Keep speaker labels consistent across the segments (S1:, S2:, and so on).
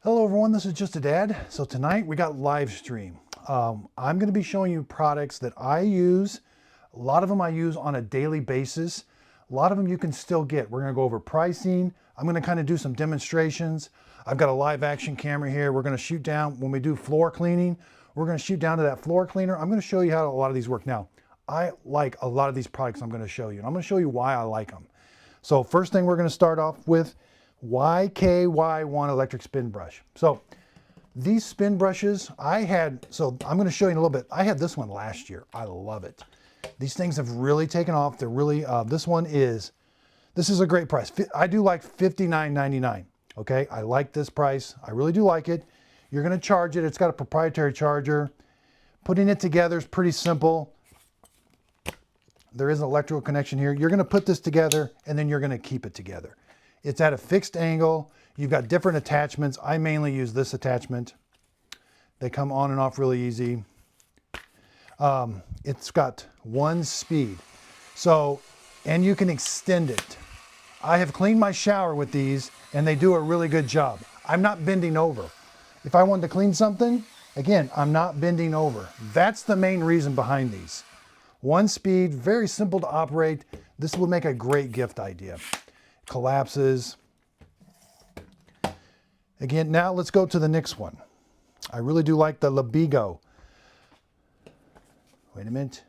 S1: Hello everyone, this is Just a Dad. So tonight we got live stream. I'm going to be showing you products that I use. A lot of them I use on a daily basis. A lot of them you can still get. We're going to go over pricing. I'm going to kind of do some demonstrations. I've got a live action camera here. We're going to shoot down when we do floor cleaning. We're going to shoot down to that floor cleaner. I'm going to show you how a lot of these work. Now, I like a lot of these products I'm going to show you, and I'm going to show you why I like them. So first thing we're going to start off with YKY1 electric spin brush. So these spin brushes I'm going to show you in a little bit. I had this one last year. I love it. These things have really taken off. They're really, this is a great price. I do like $59.99. Okay, I like this price. I really do like it. You're going to charge it. It's got a proprietary charger. Putting it together is pretty simple. There is an electrical connection here. You're going to put this together and then you're going to keep it together. It's at a fixed angle. You've got different attachments. I mainly use this attachment. They come on and off really easy. It's got one speed. So, and you can extend it. I have cleaned my shower with these and they do a really good job. I'm not bending over. If I wanted to clean something, again, I'm not bending over. That's the main reason behind these. One speed, very simple to operate. This would make a great gift idea. Collapses. Again, now let's go to the next one. I really do like the Libigo. Wait a minute.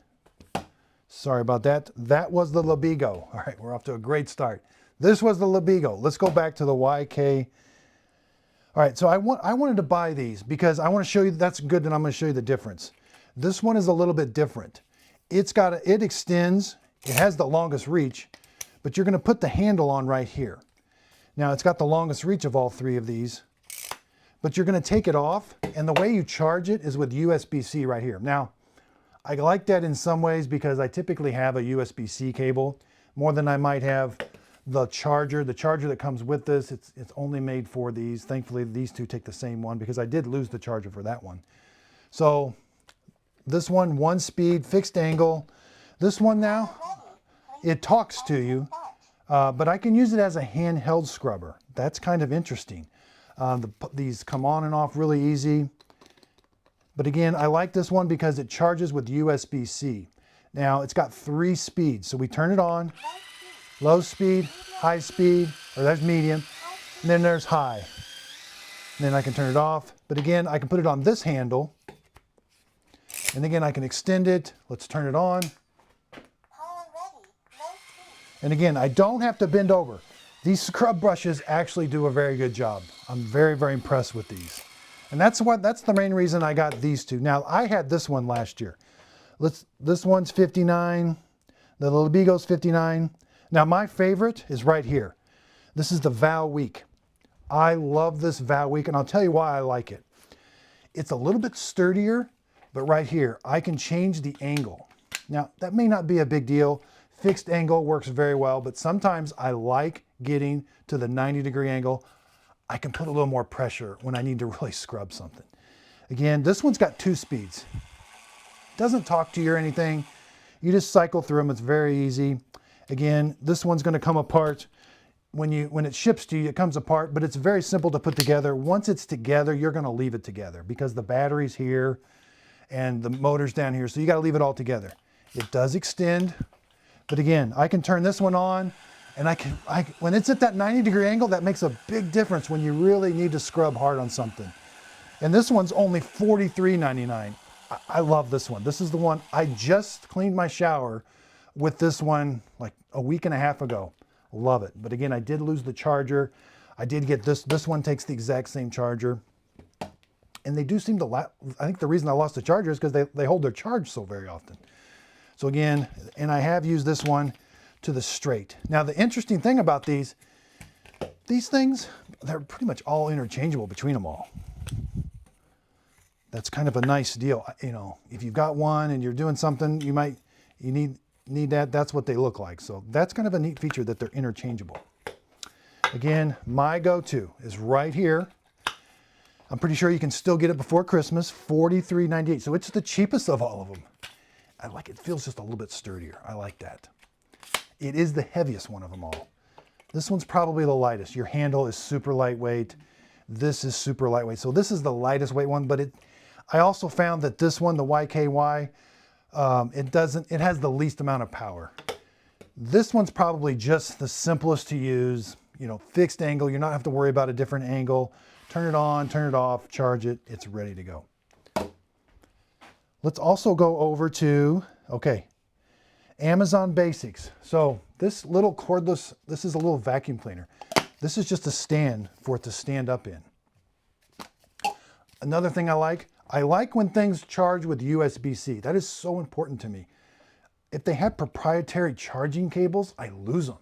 S1: Sorry about that. That was the Libigo. All right, we're off to a great start. This was the Libigo. Let's go back to the YK. All right, so I wanted to buy these because I want to show you, that's good, and I'm going to show you the difference. This one is a little bit different. It extends, it has the longest reach, but you're going to put the handle on right here. Now it's got the longest reach of all three of these, but you're going to take it off, and the way you charge it is with USB-C right here. Now, I like that in some ways because I typically have a USB-C cable more than I might have the charger. The charger that comes with this, it's only made for these. Thankfully, these two take the same one because I did lose the charger for that one. So this one speed, fixed angle. This one now, it talks to you, but I can use it as a handheld scrubber. That's kind of interesting. These come on and off really easy. But again, I like this one because it charges with USB-C. Now, it's got 3 speeds. So we turn it on, low speed, high speed, or that's medium, and then there's high. And then I can turn it off. But again, I can put it on this handle. And again, I can extend it. Let's turn it on. And again, I don't have to bend over. These scrub brushes actually do a very good job. I'm very, very impressed with these. And that's the main reason I got these two. Now, I had this one last year. This one's 59. The Libigo's 59. Now, my favorite is right here. This is the Val Week. I love this Val Week, and I'll tell you why I like it. It's a little bit sturdier, but right here, I can change the angle. Now, that may not be a big deal. Fixed angle works very well, but sometimes I like getting to the 90-degree angle. I can put a little more pressure when I need to really scrub something. Again, this one's got 2 speeds. Doesn't talk to you or anything. You just cycle through them. It's very easy. Again, this one's going to come apart. When it ships to you, it comes apart, but it's very simple to put together. Once it's together, you're going to leave it together because the battery's here and the motor's down here, so you got to leave it all together. It does extend, but again, I can turn this one on, and when it's at that 90-degree angle, that makes a big difference when you really need to scrub hard on something. And this one's only $43.99. I love this one. This is the one, I just cleaned my shower with this one like a week and a half ago. Love it. But again, I did lose the charger. I did get this. This one takes the exact same charger. And they do seem to I think the reason I lost the charger is because they hold their charge so very often. So again, and I have used this one to the straight. Now the interesting thing about these things, they're pretty much all interchangeable between them all. That's kind of a nice deal. You know, if you've got one and you're doing something, you need that. That's what they look like. So that's kind of a neat feature that they're interchangeable. Again, my go-to is right here. I'm pretty sure you can still get it before Christmas, $43.98. So it's the cheapest of all of them. I like it. It feels just a little bit sturdier. I like that. It is the heaviest one of them all. This one's probably the lightest. Your handle is super lightweight. This is super lightweight. So this is the lightest weight one, but I also found that this one, the YKY, it has the least amount of power. This one's probably just the simplest to use, you know, fixed angle. You're not have to worry about a different angle. Turn it on, turn it off, charge it, it's ready to go. Let's also go over to, okay, Amazon Basics. So this little cordless, this is a little vacuum cleaner. This is just a stand for it to stand up in. Another thing I like when things charge with USB-C. That is so important to me. If they have proprietary charging cables, I lose them.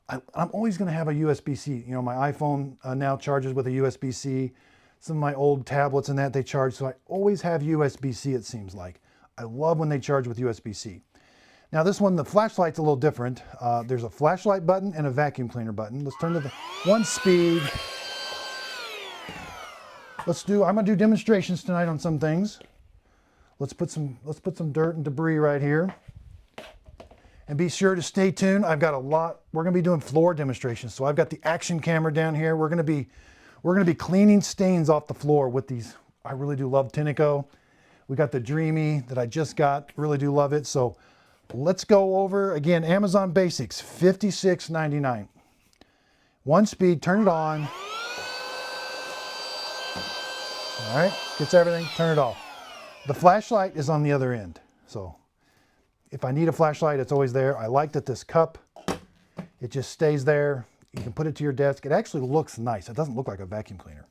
S1: I'm always going to have a USB-C. You know, my iPhone now charges with a USB-C. Some of my old tablets and that, they charge. So I always have USB-C, it seems like. I love when they charge with USB-C. Now this one, the flashlight's a little different. There's a flashlight button and a vacuum cleaner button. Let's turn to the 1 speed. I'm gonna do demonstrations tonight on some things. Let's put some dirt and debris right here. And be sure to stay tuned. I've got a lot. We're gonna be doing floor demonstrations. So I've got the action camera down here. We're gonna be cleaning stains off the floor with these. I really do love Tineco. We got the Dreamy that I just got. Really do love it. So let's go over again. Amazon Basics, $56.99. 1 speed. Turn it on. All right, gets everything. Turn it off. The flashlight is on the other end. So if I need a flashlight, it's always there. I like that this cup, it just stays there. You can put it to your desk. It actually looks nice. It doesn't look like a vacuum cleaner.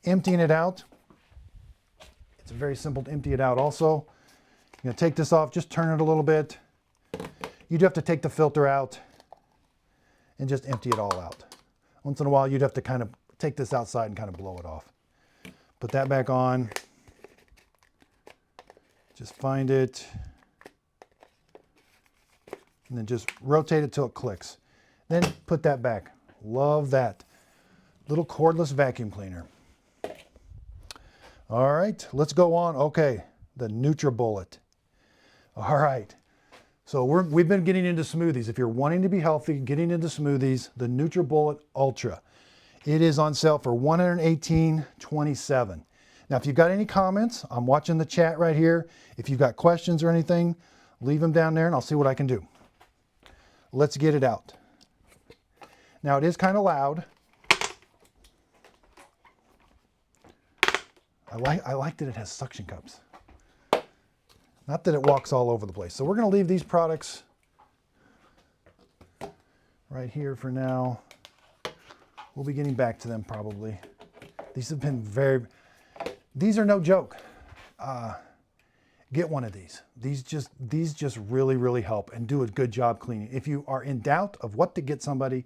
S1: Emptying it out. It's very simple to empty it out also. You're gonna take this off, just turn it a little bit. You do have to take the filter out and just empty it all out. Once in a while, you'd have to kind of take this outside and kind of blow it off. Put that back on. Just find it. And then just rotate it till it clicks. Then put that back. Love that. Little cordless vacuum cleaner. All right, let's go on. Okay, the NutriBullet. All right, so we've been getting into smoothies. If you're wanting to be healthy, getting into smoothies, the NutriBullet Ultra. It is on sale for $118.27. Now, if you've got any comments, I'm watching the chat right here. If you've got questions or anything, leave them down there and I'll see what I can do. Let's get it out. Now, it is kind of loud. I like that it has suction cups. Not that it walks all over the place. So we're going to leave these products right here for now. We'll be getting back to them probably. These have been these are no joke. Get one of these. These just really, really help and do a good job cleaning. If you are in doubt of what to get somebody,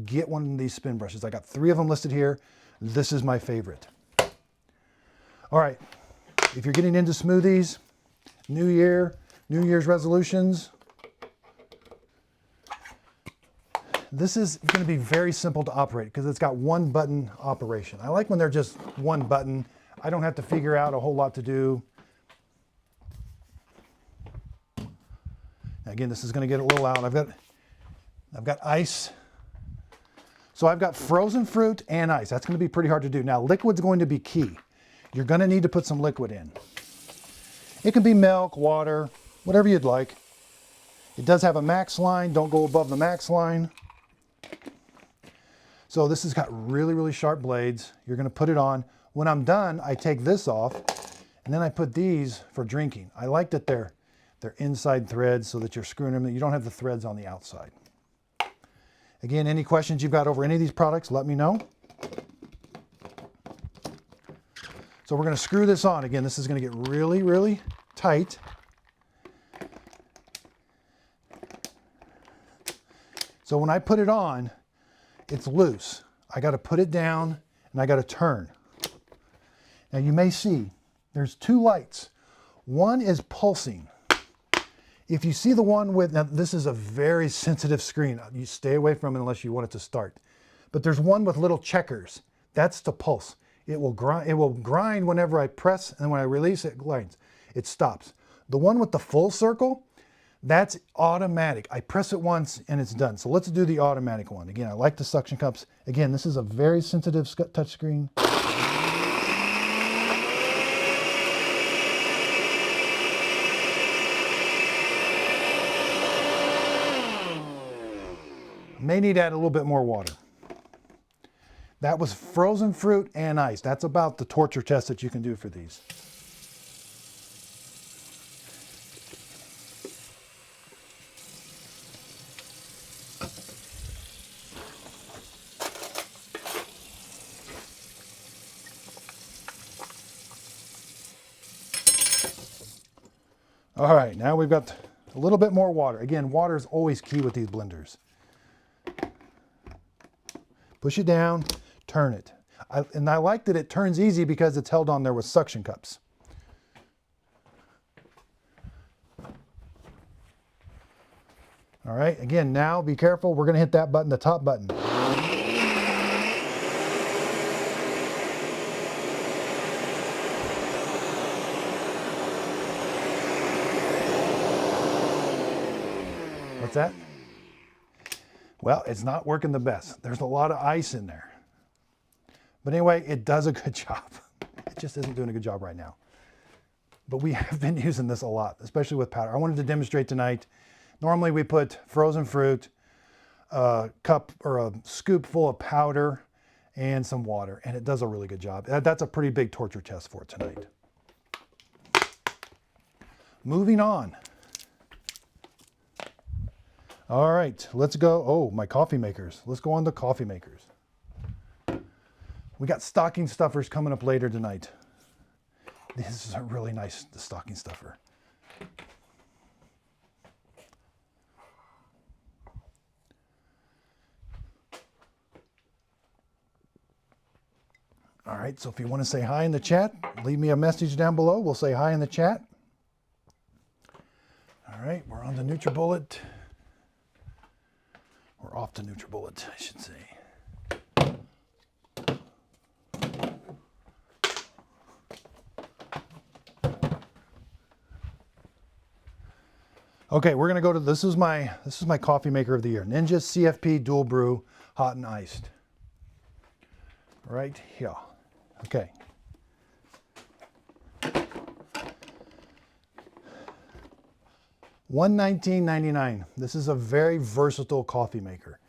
S1: get one of these spin brushes. I got 3 of them listed here. This is my favorite. All right, if you're getting into smoothies, New Year's resolutions, this is going to be very simple to operate because it's got 1 button operation. I like when they're just 1 button. I don't have to figure out a whole lot to do. Again, this is going to get a little loud. I've got ice. So I've got frozen fruit and ice. That's going to be pretty hard to do. Now, liquid's going to be key. You're going to need to put some liquid in. It can be milk, water, whatever you'd like. It does have a max line. Don't go above the max line. So this has got really, really sharp blades. You're going to put it on. When I'm done, I take this off, and then I put these for drinking. I like that they're inside threads so that you're screwing them. You don't have the threads on the outside. Again, any questions you've got over any of these products, let me know. So we're going to screw this on. Again, this is going to get really, really tight. So when I put it on, it's loose. I got to put it down and I got to turn. Now you may see there's 2 lights. One is pulsing. If you see the one with, now this is a very sensitive screen. You stay away from it unless you want it to start. But there's one with little checkers. That's the pulse. It will grind whenever I press, and when I release, it grinds. It stops. The one with the full circle, That's automatic. I press it once and it's done. So let's do the automatic one. Again, I like the suction cups. Again, this is a very sensitive touchscreen. May need to add a little bit more water. That was frozen fruit and ice. That's about the torture test that you can do for these. All right, now we've got a little bit more water. Again, water is always key with these blenders. Push it down, turn it. And I like that it turns easy because it's held on there with suction cups. All right, again, now be careful. We're gonna hit that button, the top button. What's that? Well, it's not working the best. There's a lot of ice in there. But anyway, it does a good job. It just isn't doing a good job right now. But we have been using this a lot, especially with powder. I wanted to demonstrate tonight. Normally we put frozen fruit, a cup or a scoop full of powder and some water, and it does a really good job. That's a pretty big torture test for it tonight. Moving on. All right, let's go. Oh, my coffee makers. Let's go on to coffee makers. We got stocking stuffers coming up later tonight. This is a really nice stocking stuffer. All right, so if you want to say hi in the chat, leave me a message down below. We'll say hi in the chat. All right, we're on the NutriBullet. We're off to NutriBullet, I should say. Okay, we're gonna go to, this is my coffee maker of the year. Ninja CFP Dual Brew Hot and Iced. Right here. Okay. $119.99. This is a very versatile coffee maker.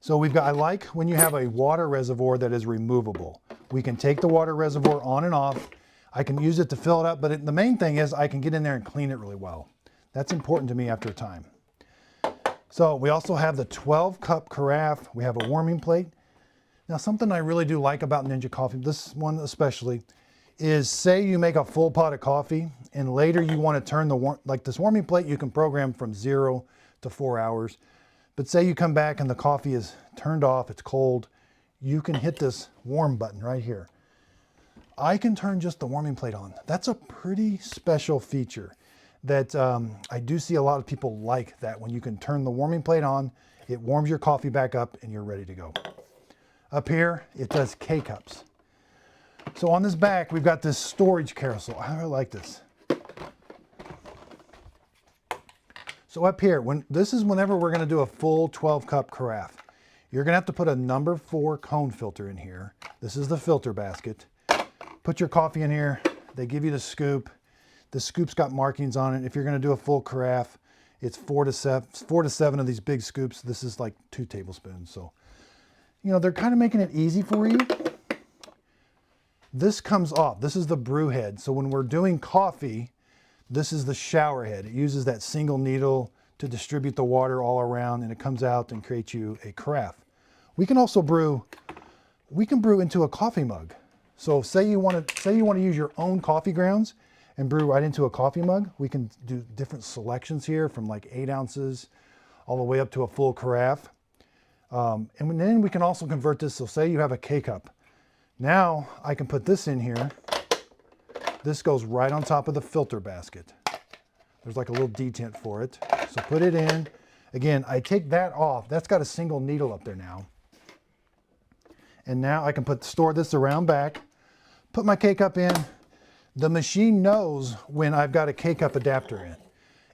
S1: So we've got, I like when you have a water reservoir that is removable. We can take the water reservoir on and off. I can use it to fill it up, but the main thing is I can get in there and clean it really well. That's important to me after a time. So we also have the 12 cup carafe. We have a warming plate. Now something I really do like about Ninja Coffee, this one especially, is say you make a full pot of coffee and later you want to turn like this warming plate, you can program from 0 to 4 hours. But say you come back and the coffee is turned off, it's cold, you can hit this warm button right here. I can turn just the warming plate on. That's a pretty special feature that I do see a lot of people like that. When you can turn the warming plate on, it warms your coffee back up and you're ready to go. Up here, it does K-cups. So on this back, we've got this storage carousel. I really like this. So up here, this is whenever we're gonna do a full 12 cup carafe. You're gonna have to put a number 4 cone filter in here. This is the filter basket. Put your coffee in here. They give you the scoop. The scoop's got markings on it. If you're gonna do a full carafe, it's 4 to 7 of these big scoops. This is like 2 tablespoons. So, you know, they're kind of making it easy for you. This comes off. This is the brew head. So when we're doing coffee, this is the shower head. It uses that single needle to distribute the water all around, and it comes out and creates you a carafe. We can also brew, we can brew into a coffee mug. So say you want to use your own coffee grounds and brew right into a coffee mug. We can do different selections here from like 8 ounces all the way up to a full carafe. And then we can also convert this. So say you have a K-cup. Now I can put this in here. This goes right on top of the filter basket. There's like a little detent for it. So put it in. Again, I take that off. That's got a single needle up there now. And now I can store this around back, put my K-cup in. The machine knows when I've got a K-cup adapter in.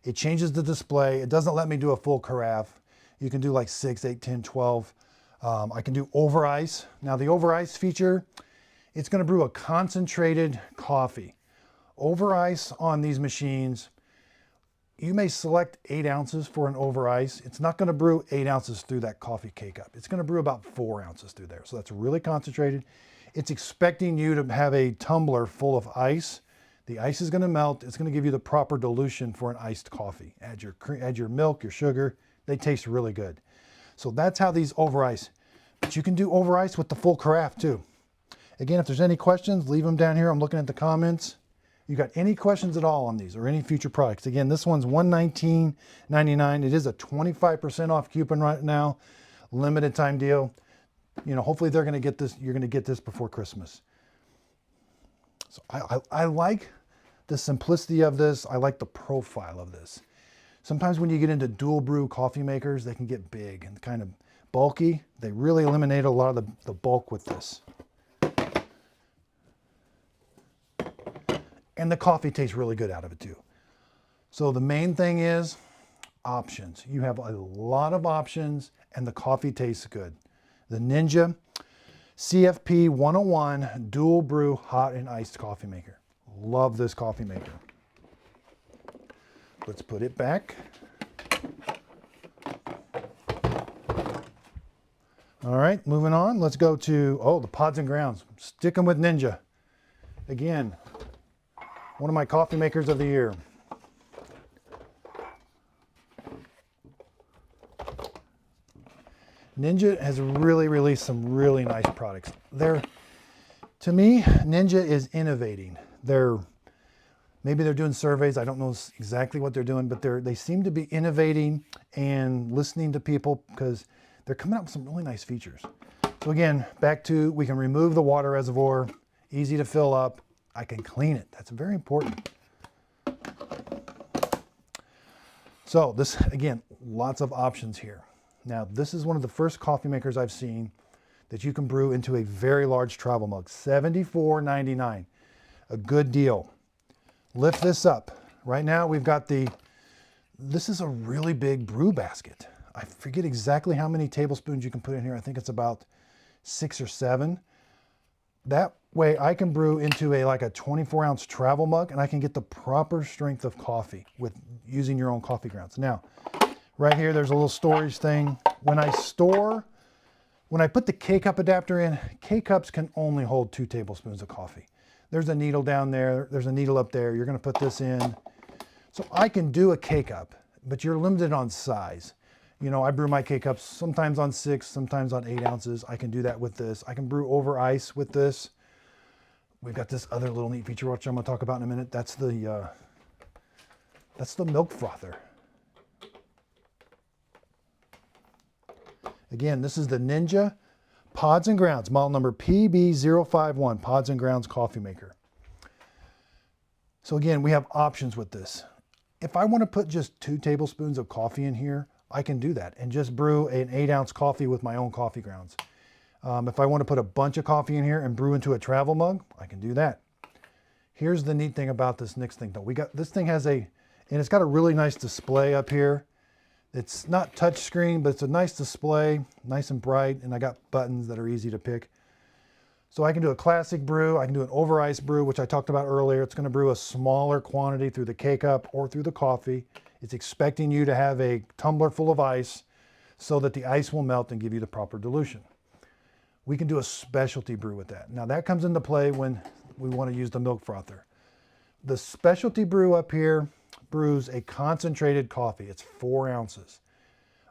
S1: It changes the display. It doesn't let me do a full carafe. You can do like 6, 8, 10, 12. I can do over ice. Now the over ice feature, it's going to brew a concentrated coffee. Over ice on these machines, you may select 8 ounces for an over ice. It's not going to brew 8 ounces through that coffee K-Cup. It's going to brew about 4 ounces through there. So that's really concentrated. It's expecting you to have a tumbler full of ice. The ice is going to melt. It's going to give you the proper dilution for an iced coffee. Add your milk, your sugar. They taste really good. So that's how these over ice. But you can do over ice with the full carafe too. Again, if there's any questions, leave them down here. I'm looking at the comments. You got any questions at all on these or any future products? Again, this one's $119.99. It is a 25% off coupon right now, limited time deal. You know, hopefully they're going to get this. You're going to get this before Christmas. So I like the simplicity of this. I like the profile of this. Sometimes when you get into dual brew coffee makers, they can get big and kind of bulky. They really eliminate a lot of the bulk with this. And the coffee tastes really good out of it too. So the main thing is options. You have a lot of options and the coffee tastes good. The Ninja CFP 101 dual brew hot and iced coffee maker. Love this coffee maker. Let's put it back. All right, moving on. Let's go to, the pods and grounds. Sticking with Ninja. Again, one of my coffee makers of the year. Ninja has really released some really nice products. To me, Ninja is innovating. Maybe they're doing surveys. I don't know exactly what they're doing, but they seem to be innovating and listening to people because they're coming up with some really nice features. So again, back to, we can remove the water reservoir, easy to fill up. I can clean it. That's very important. So this, again, lots of options here. Now, this is one of the first coffee makers I've seen that you can brew into a very large travel mug. $74.99, a good deal. Lift this up. Right now we've got this is a really big brew basket. I forget exactly how many tablespoons you can put in here. I think it's about 6 or 7. That way I can brew into like a 24-ounce travel mug and I can get the proper strength of coffee with using your own coffee grounds. Now, right here, there's a little storage thing. When I put the K-Cup adapter in, K-Cups can only hold 2 tablespoons of coffee. There's a needle down there. There's a needle up there. You're going to put this in. So I can do a K-Cup, but you're limited on size. You know, I brew my K-Cups sometimes on 6, sometimes on 8 ounces. I can do that with this. I can brew over ice with this. We've got this other little neat feature, which I'm going to talk about in a minute. That's the milk frother. Again, this is the Ninja Pods and Grounds, model number PB051, Pods and Grounds coffee maker. So again, we have options with this. If I want to put just 2 tablespoons of coffee in here, I can do that and just brew an 8-ounce coffee with my own coffee grounds. If I want to put a bunch of coffee in here and brew into a travel mug, I can do that. Here's the neat thing about this next thing though. This thing has and it's got a really nice display up here. It's not touch screen, but it's a nice display, nice and bright, and I got buttons that are easy to pick. So I can do a classic brew, I can do an over ice brew, which I talked about earlier. It's going to brew a smaller quantity through the K-Cup or through the coffee. It's expecting you to have a tumbler full of ice so that the ice will melt and give you the proper dilution. We can do a specialty brew with that. Now that comes into play when we want to use the milk frother. The specialty brew up here brews a concentrated coffee. It's 4 ounces.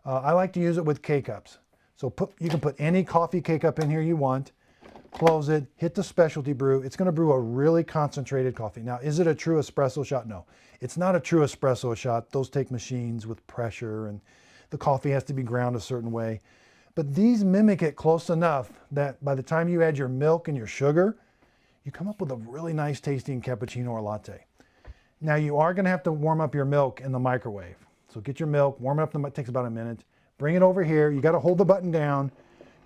S1: I like to use it with K-Cups. So you can put any coffee K-Cup in here you want, close it, hit the specialty brew. It's going to brew a really concentrated coffee. Now, is it a true espresso shot? No, it's not a true espresso shot. Those take machines with pressure and the coffee has to be ground a certain way. But these mimic it close enough that by the time you add your milk and your sugar, you come up with a really nice tasting cappuccino or latte. Now you are going to have to warm up your milk in the microwave. So get your milk, warm it up, it takes about a minute. Bring it over here. You got to hold the button down.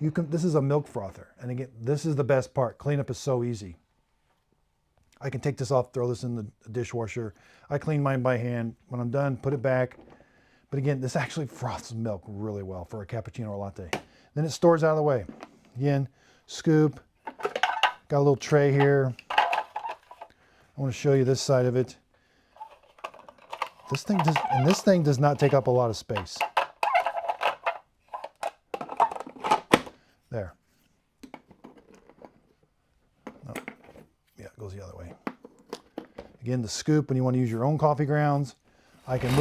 S1: This is a milk frother. And again, this is the best part. Cleanup is so easy. I can take this off, throw this in the dishwasher. I clean mine by hand. When I'm done, put it back. But again, this actually froths milk really well for a cappuccino or latte. Then it stores out of the way. Again, scoop. Got a little tray here. I want to show you this side of it. This thing does not take up a lot of space. There. Oh, yeah, it goes the other way. Again, the scoop when you want to use your own coffee grounds. I can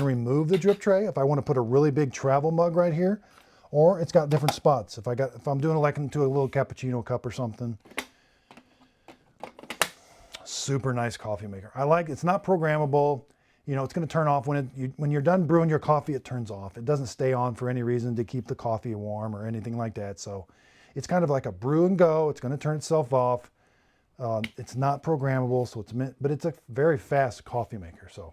S1: remove the drip tray if I want to put a really big travel mug right here, or it's got different spots. If I'm doing it like into a little cappuccino cup or something. Super nice coffee maker. I like it's not programmable. You know, it's going to turn off when you're done brewing your coffee. It turns off. It doesn't stay on for any reason to keep the coffee warm or anything like that. So it's kind of like a brew and go. It's going to turn itself off. It's not programmable, so but it's a very fast coffee maker. So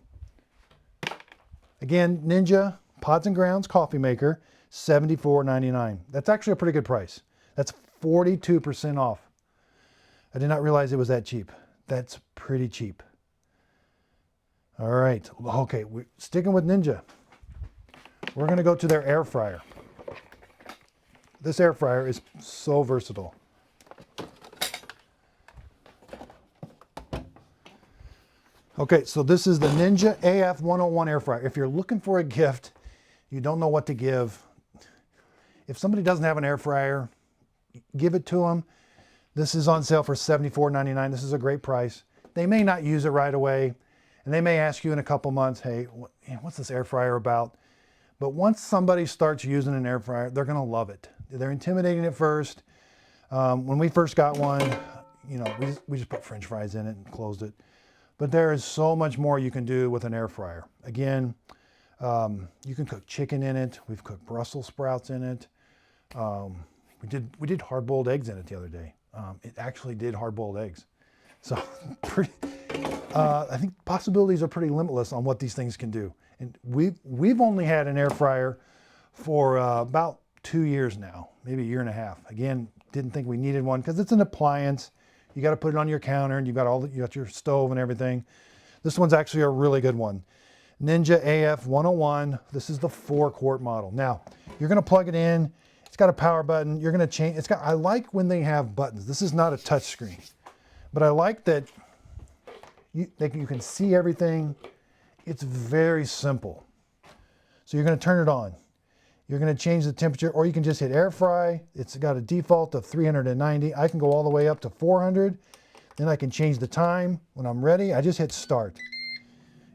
S1: again, Ninja Pods and Grounds coffee maker, $74.99. That's actually a pretty good price. That's 42% off. I did not realize it was that cheap. That's pretty cheap. All right, okay, we're sticking with Ninja. We're gonna go to their air fryer. This air fryer is so versatile. Okay, so this is the Ninja AF101 air fryer. If you're looking for a gift, you don't know what to give. If somebody doesn't have an air fryer, give it to them. This is on sale for $74.99. This is a great price. They may not use it right away, and they may ask you in a couple months, hey, what's this air fryer about? But once somebody starts using an air fryer, they're gonna love it. They're intimidating at first. When we first got one, you know, we just put French fries in it and closed it. But there is so much more you can do with an air fryer. Again, you can cook chicken in it. We've cooked Brussels sprouts in it. We did hard-boiled eggs in it the other day. It actually did hard-boiled eggs. So I think possibilities are pretty limitless on what these things can do. And we've only had an air fryer for about 2 years now, maybe a year and a half. Again, didn't think we needed one because it's an appliance. You got to put it on your counter, and you got your stove and everything. This one's actually a really good one. Ninja AF101. This is the 4-quart model. Now you're going to plug it in. It's got a power button. You're going to change. I like when they have buttons. This is not a touch screen, but I like that you can see everything. It's very simple. So you're going to turn it on. You're going to change the temperature, or you can just hit air fry. It's got a default of 390. I can go all the way up to 400. Then I can change the time. When I'm ready, I just hit start.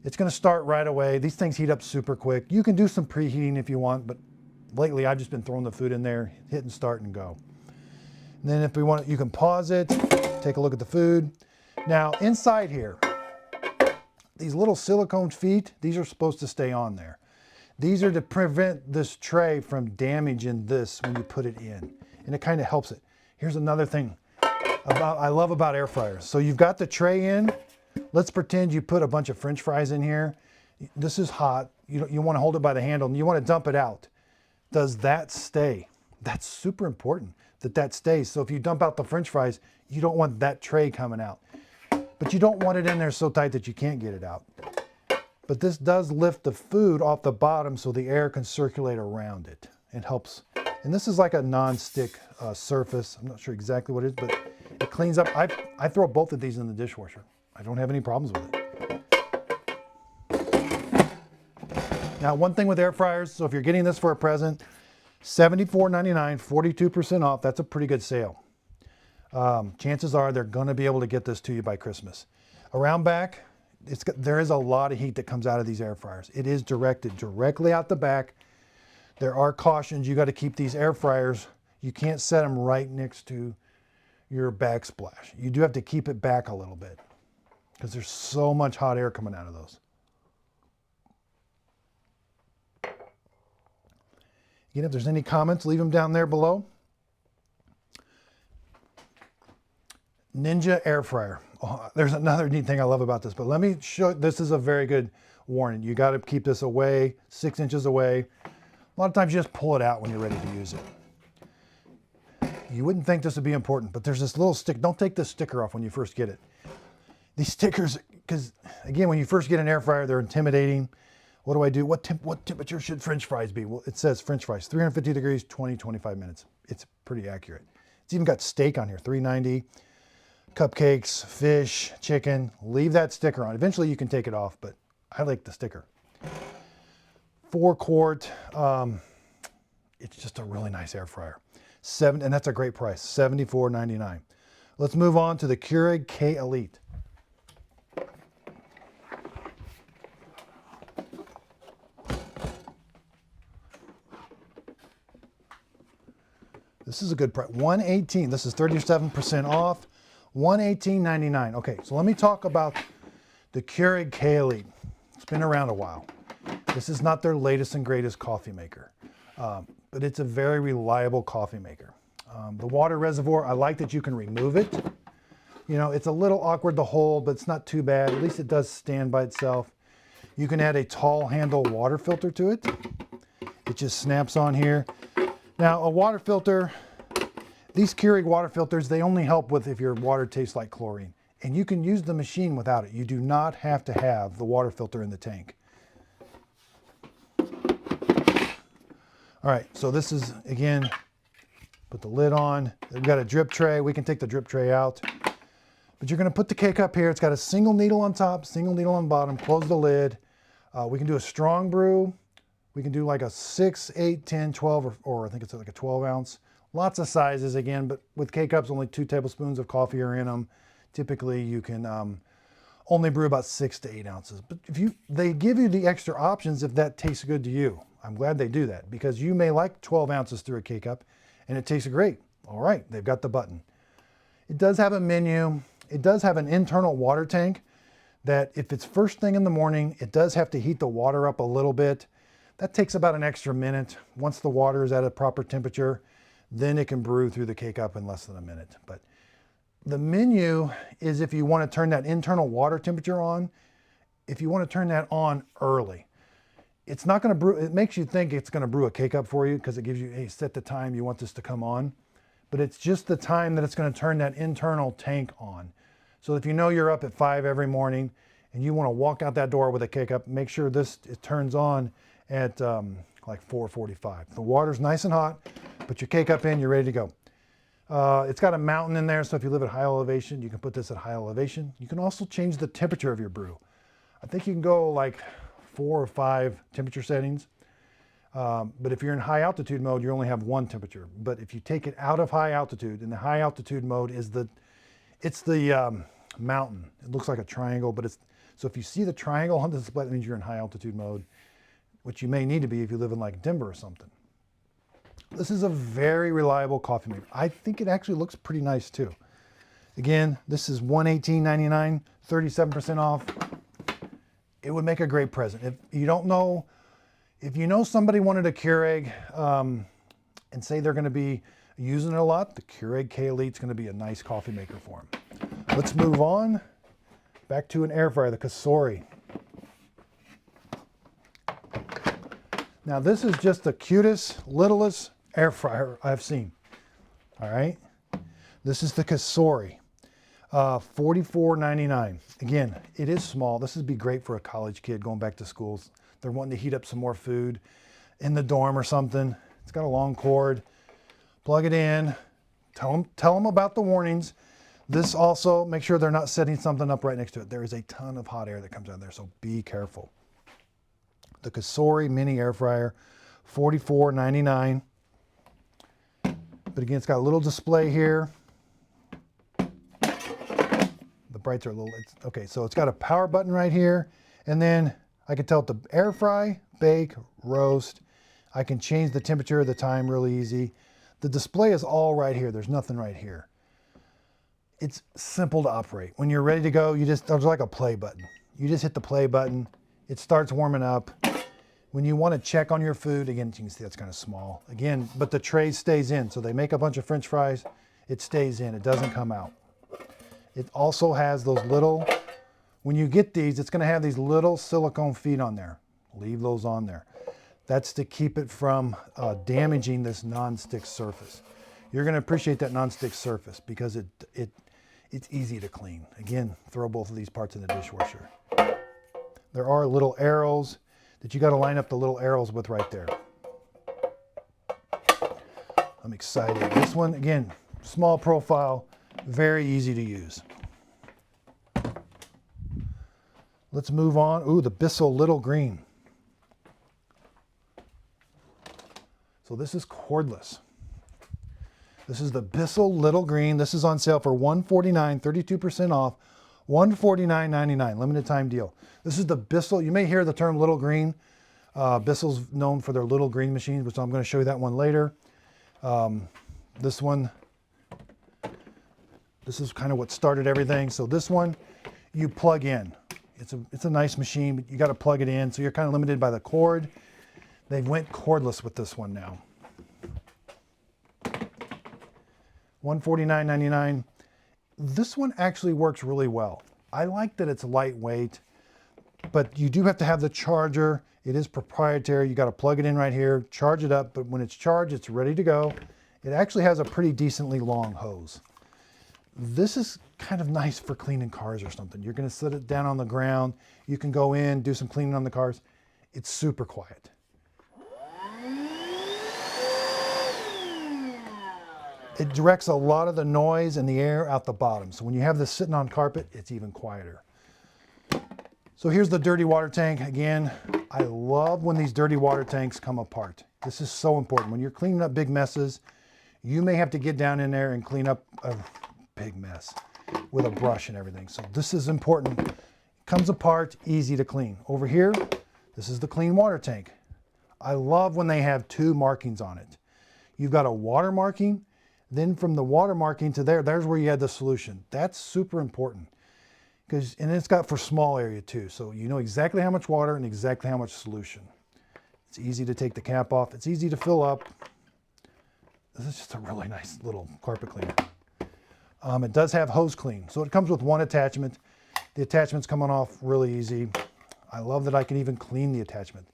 S1: It's going to start right away. These things heat up super quick. You can do some preheating if you want, but lately I've just been throwing the food in there, hitting start and go. And then if we want it, you can pause it, take a look at the food. Now inside here, these little silicone feet, these are supposed to stay on there. These are to prevent this tray from damaging this when you put it in. And it kind of helps it. Here's another thing I love about air fryers. So you've got the tray in. Let's pretend you put a bunch of French fries in here. This is hot. You want to hold it by the handle and you want to dump it out. Does that stay? That's super important that stays. So if you dump out the French fries, you don't want that tray coming out. But you don't want it in there so tight that you can't get it out. But this does lift the food off the bottom so the air can circulate around it. It helps. And this is like a non-stick surface. I'm not sure exactly what it is, but it cleans up. I throw both of these in the dishwasher. I don't have any problems with it. Now, one thing with air fryers, so if you're getting this for a present, $74.99, 42% off. That's a pretty good sale. Chances are they're going to be able to get this to you by Christmas. Around back, there is a lot of heat that comes out of these air fryers. It is directed directly out the back. There are cautions. You got to keep these air fryers. You can't set them right next to your backsplash. You do have to keep it back a little bit because there's so much hot air coming out of those. Again, if there's any comments, leave them down there below. Ninja air fryer. Oh, there's another neat thing I love about this, but let me show. This is a very good warning. You got to keep this away, 6 inches away. A lot of times you just pull it out when you're ready to use it. You wouldn't think this would be important, but there's this little stick. Don't take this sticker off when you first get it. These stickers, because again, when you first get an air fryer, they're intimidating. What do I do? What temperature should French fries be? Well, it says French fries, 350 degrees, 25 minutes. It's pretty accurate. It's even got steak on here, 390. Cupcakes, fish, chicken. Leave that sticker on. Eventually you can take it off, but I like the sticker. 4-quart. It's just a really nice air fryer. And that's a great price, $74.99. Let's move on to the Keurig K-Elite. This is a good price, $118. This is 37% off, $118.99. Okay, so let me talk about the Keurig K-Elite. It's been around a while. This is not their latest and greatest coffee maker, but it's a very reliable coffee maker. The water reservoir, I like that you can remove it. You know, it's a little awkward to hold, but it's not too bad. At least it does stand by itself. You can add a tall handle water filter to it. It just snaps on here. Now, a water filter, these Keurig water filters, they only help with if your water tastes like chlorine. And you can use the machine without it. You do not have to have the water filter in the tank. All right, so this is, again, put the lid on. We've got a drip tray. We can take the drip tray out. But you're gonna put the K-Cup here. It's got a single needle on top, single needle on bottom. Close the lid. We can do a strong brew. We can do like a 6, 8, 10, 12, or I think it's like a 12 ounce. Lots of sizes again, but with K-Cups, only 2 tablespoons of coffee are in them. Typically, you can only brew about 6 to 8 ounces. But they give you the extra options if that tastes good to you. I'm glad they do that because you may like 12 ounces through a K-Cup and it tastes great. All right, they've got the button. It does have a menu. It does have an internal water tank that if it's first thing in the morning, it does have to heat the water up a little bit. That takes about an extra minute. Once the water is at a proper temperature, then it can brew through the K-Cup in less than a minute. But the menu is if you want to turn that internal water temperature on, if you want to turn that on early. It's not going to brew, it makes you think it's going to brew a K-Cup for you because it gives you, hey, set the time you want this to come on. But it's just the time that it's going to turn that internal tank on. So if you know you're up at 5 every morning and you want to walk out that door with a K-Cup, make sure it turns on at like 4:45. The water's nice and hot, put your K-Cup in, you're ready to go. It's got a mountain in there, so if you live at high elevation, you can put this at high elevation. You can also change the temperature of your brew. I think you can go like 4 or 5 temperature settings. But if you're in high altitude mode, you only have 1 temperature. But if you take it out of high altitude, and the high altitude mode is the mountain. It looks like a triangle, but so if you see the triangle on the display, that means you're in high altitude mode, which you may need to be if you live in like Denver or something. This is a very reliable coffee maker. I think it actually looks pretty nice too. Again, this is $118.99, 37% off. It would make a great present. If you know somebody wanted a Keurig and say they're going to be using it a lot, the Keurig K-Elite is going to be a nice coffee maker for them. Let's move on back to an air fryer, the Cosori. Now this is just the cutest, littlest air fryer I've seen. All right, this is the Cosori, $44.99. Again, it is small. This would be great for a college kid going back to school. They're wanting to heat up some more food in the dorm or something. It's got a long cord. Plug it in. Tell them about the warnings. This also, make sure they're not setting something up right next to it. There is a ton of hot air that comes out of there, so be careful. The Cosori mini air fryer, $44.99. But again, it's got a little display here. The brights are a little, okay, so it's got a power button right here. And then I can tell it to air fry, bake, roast. I can change the temperature of the time really easy. The display is all right here. There's nothing right here. It's simple to operate. When you're ready to go, there's like a play button. You just hit the play button. It starts warming up. When you want to check on your food, again, you can see that's kind of small. Again, but the tray stays in. So they make a bunch of French fries. It stays in. It doesn't come out. It also has those little, when you get these, it's going to have these little silicone feet on there. Leave those on there. That's to keep it from damaging this non-stick surface. You're going to appreciate that non-stick surface because It's easy to clean. Again, throw both of these parts in the dishwasher. There are little arrows that you got to line up the little arrows with right there. I'm excited. This one, again, small profile, very easy to use. Let's move on. Ooh, the Bissell Little Green. So this is cordless. This is the Bissell Little Green. This is on sale for $149, 32% off, $149.99, limited time deal. This is the Bissell. You may hear the term Little Green. Bissell's known for their Little Green machines, which I'm going to show you that one later. This one, this is kind of what started everything. So this one, you plug in. It's a nice machine, but you got to plug it in. So you're kind of limited by the cord. They went cordless with this one now. $149.99. This one actually works really well. I like that it's lightweight, but you do have to have the charger. It is proprietary. You got to plug it in right here, charge it up, but when it's charged, it's ready to go. It actually has a pretty decently long hose. This is kind of nice for cleaning cars or something. You're going to set it down on the ground. You can go in, do some cleaning on the cars. It's super quiet. It directs a lot of the noise and the air out the bottom. So when you have this sitting on carpet, it's even quieter. So here's the dirty water tank. Again, I love when these dirty water tanks come apart. This is so important. When you're cleaning up big messes, you may have to get down in there and clean up a big mess with a brush and everything. So this is important. It comes apart, easy to clean. Over here, this is the clean water tank. I love when they have two markings on it. You've got a water marking, then from the water marking to there, there's where you add the solution. That's super important. And it's got for small area too. So you know exactly how much water and exactly how much solution. It's easy to take the cap off. It's easy to fill up. This is just a really nice little carpet cleaner. It does have hose clean. So it comes with one attachment. The attachment's coming off really easy. I love that I can even clean the attachment.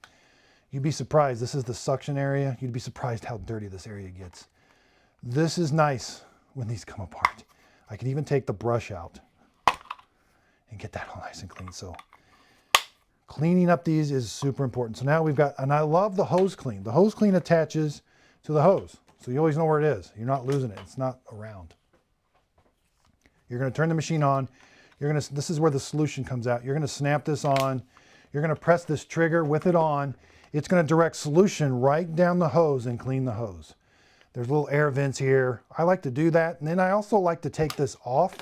S1: You'd be surprised. This is the suction area. You'd be surprised how dirty this area gets. This is nice when these come apart. I can even take the brush out and get that all nice and clean. So cleaning up these is super important. So now we've got, and I love the hose clean. The hose clean attaches to the hose. So you always know where it is. You're not losing it. It's not around. You're going to turn the machine on. This is where the solution comes out. You're going to snap this on. You're going to press this trigger with it on. It's going to direct solution right down the hose and clean the hose. There's little air vents here. I like to do that. And then I also like to take this off,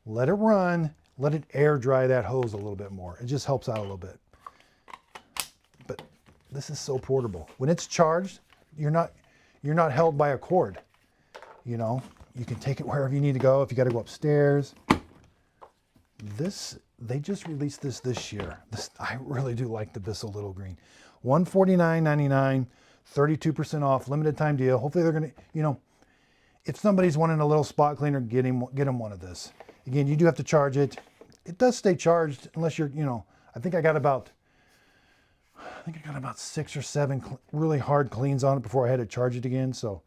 S1: let it run, let it air dry that hose a little bit more. It just helps out a little bit. But this is so portable. When it's charged, you're not held by a cord. You know, you can take it wherever you need to go. If you got to go upstairs. They just released this year. I really do like the Bissell Little Green. $149.99. 32% off, limited time deal. Hopefully they're gonna, you know, if somebody's wanting a little spot cleaner, get them one of this. Again, you do have to charge it. It does stay charged unless you're, you know, I think I got about 6 or 7 really hard cleans on it before I had to charge it again. So,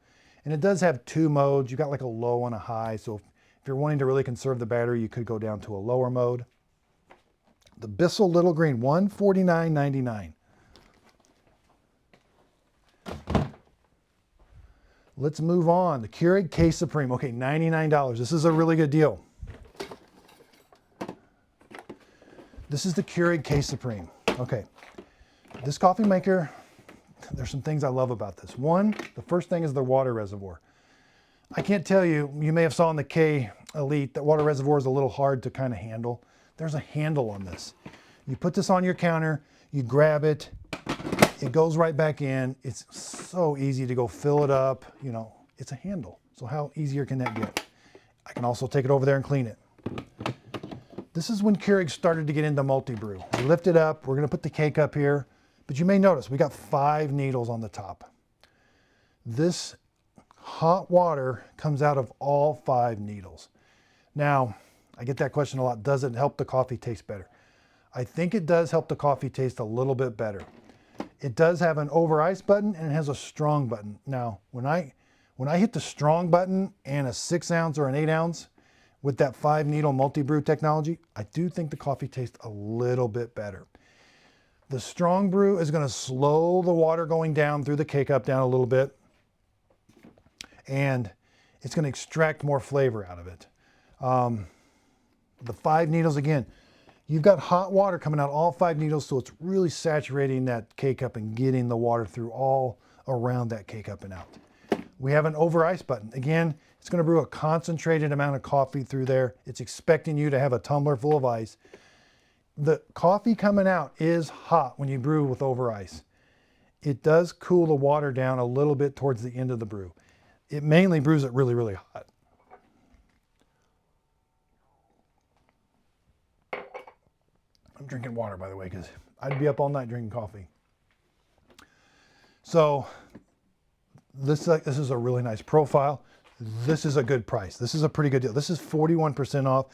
S1: and it does have 2 modes. You got like a low and a high. So if you're wanting to really conserve the battery, you could go down to a lower mode. The Bissell Little Green, $149.99. Let's move on. The Keurig K-Supreme. Okay, $99. This is a really good deal. This is the Keurig K-Supreme. Okay, this coffee maker, there's some things I love about this. One, the first thing is the water reservoir. I can't tell you, you may have saw in the K-Elite, that water reservoir is a little hard to kind of handle. There's a handle on this. You put this on your counter, you grab it, it goes right back in. It's so easy to go fill it up. You know, it's a handle. So how easier can that get? I can also take it over there and clean it. This is when Keurig started to get into multi-brew. We lift it up. We're going to put the cake up here. But you may notice we got 5 needles on the top. This hot water comes out of all 5 needles. Now, I get that question a lot. Does it help the coffee taste better? I think it does help the coffee taste a little bit better. It does have an over ice button and it has a strong button. Now, when I hit the strong button and a 6 ounce or an 8 ounce, with that 5-needle multi-brew technology, I do think the coffee tastes a little bit better. The strong brew is going to slow the water going down through the K-Cup down a little bit, and it's going to extract more flavor out of it. The 5 needles, again, you've got hot water coming out all 5 needles, so it's really saturating that K-Cup and getting the water through all around that K-Cup and out. We have an over ice button. Again, it's going to brew a concentrated amount of coffee through there. It's expecting you to have a tumbler full of ice. The coffee coming out is hot when you brew with over ice. It does cool the water down a little bit towards the end of the brew. It mainly brews it really, really hot. I'm drinking water, by the way, because I'd be up all night drinking coffee. So this is a really nice profile. This is a good price. This is a pretty good deal. This is 41% off.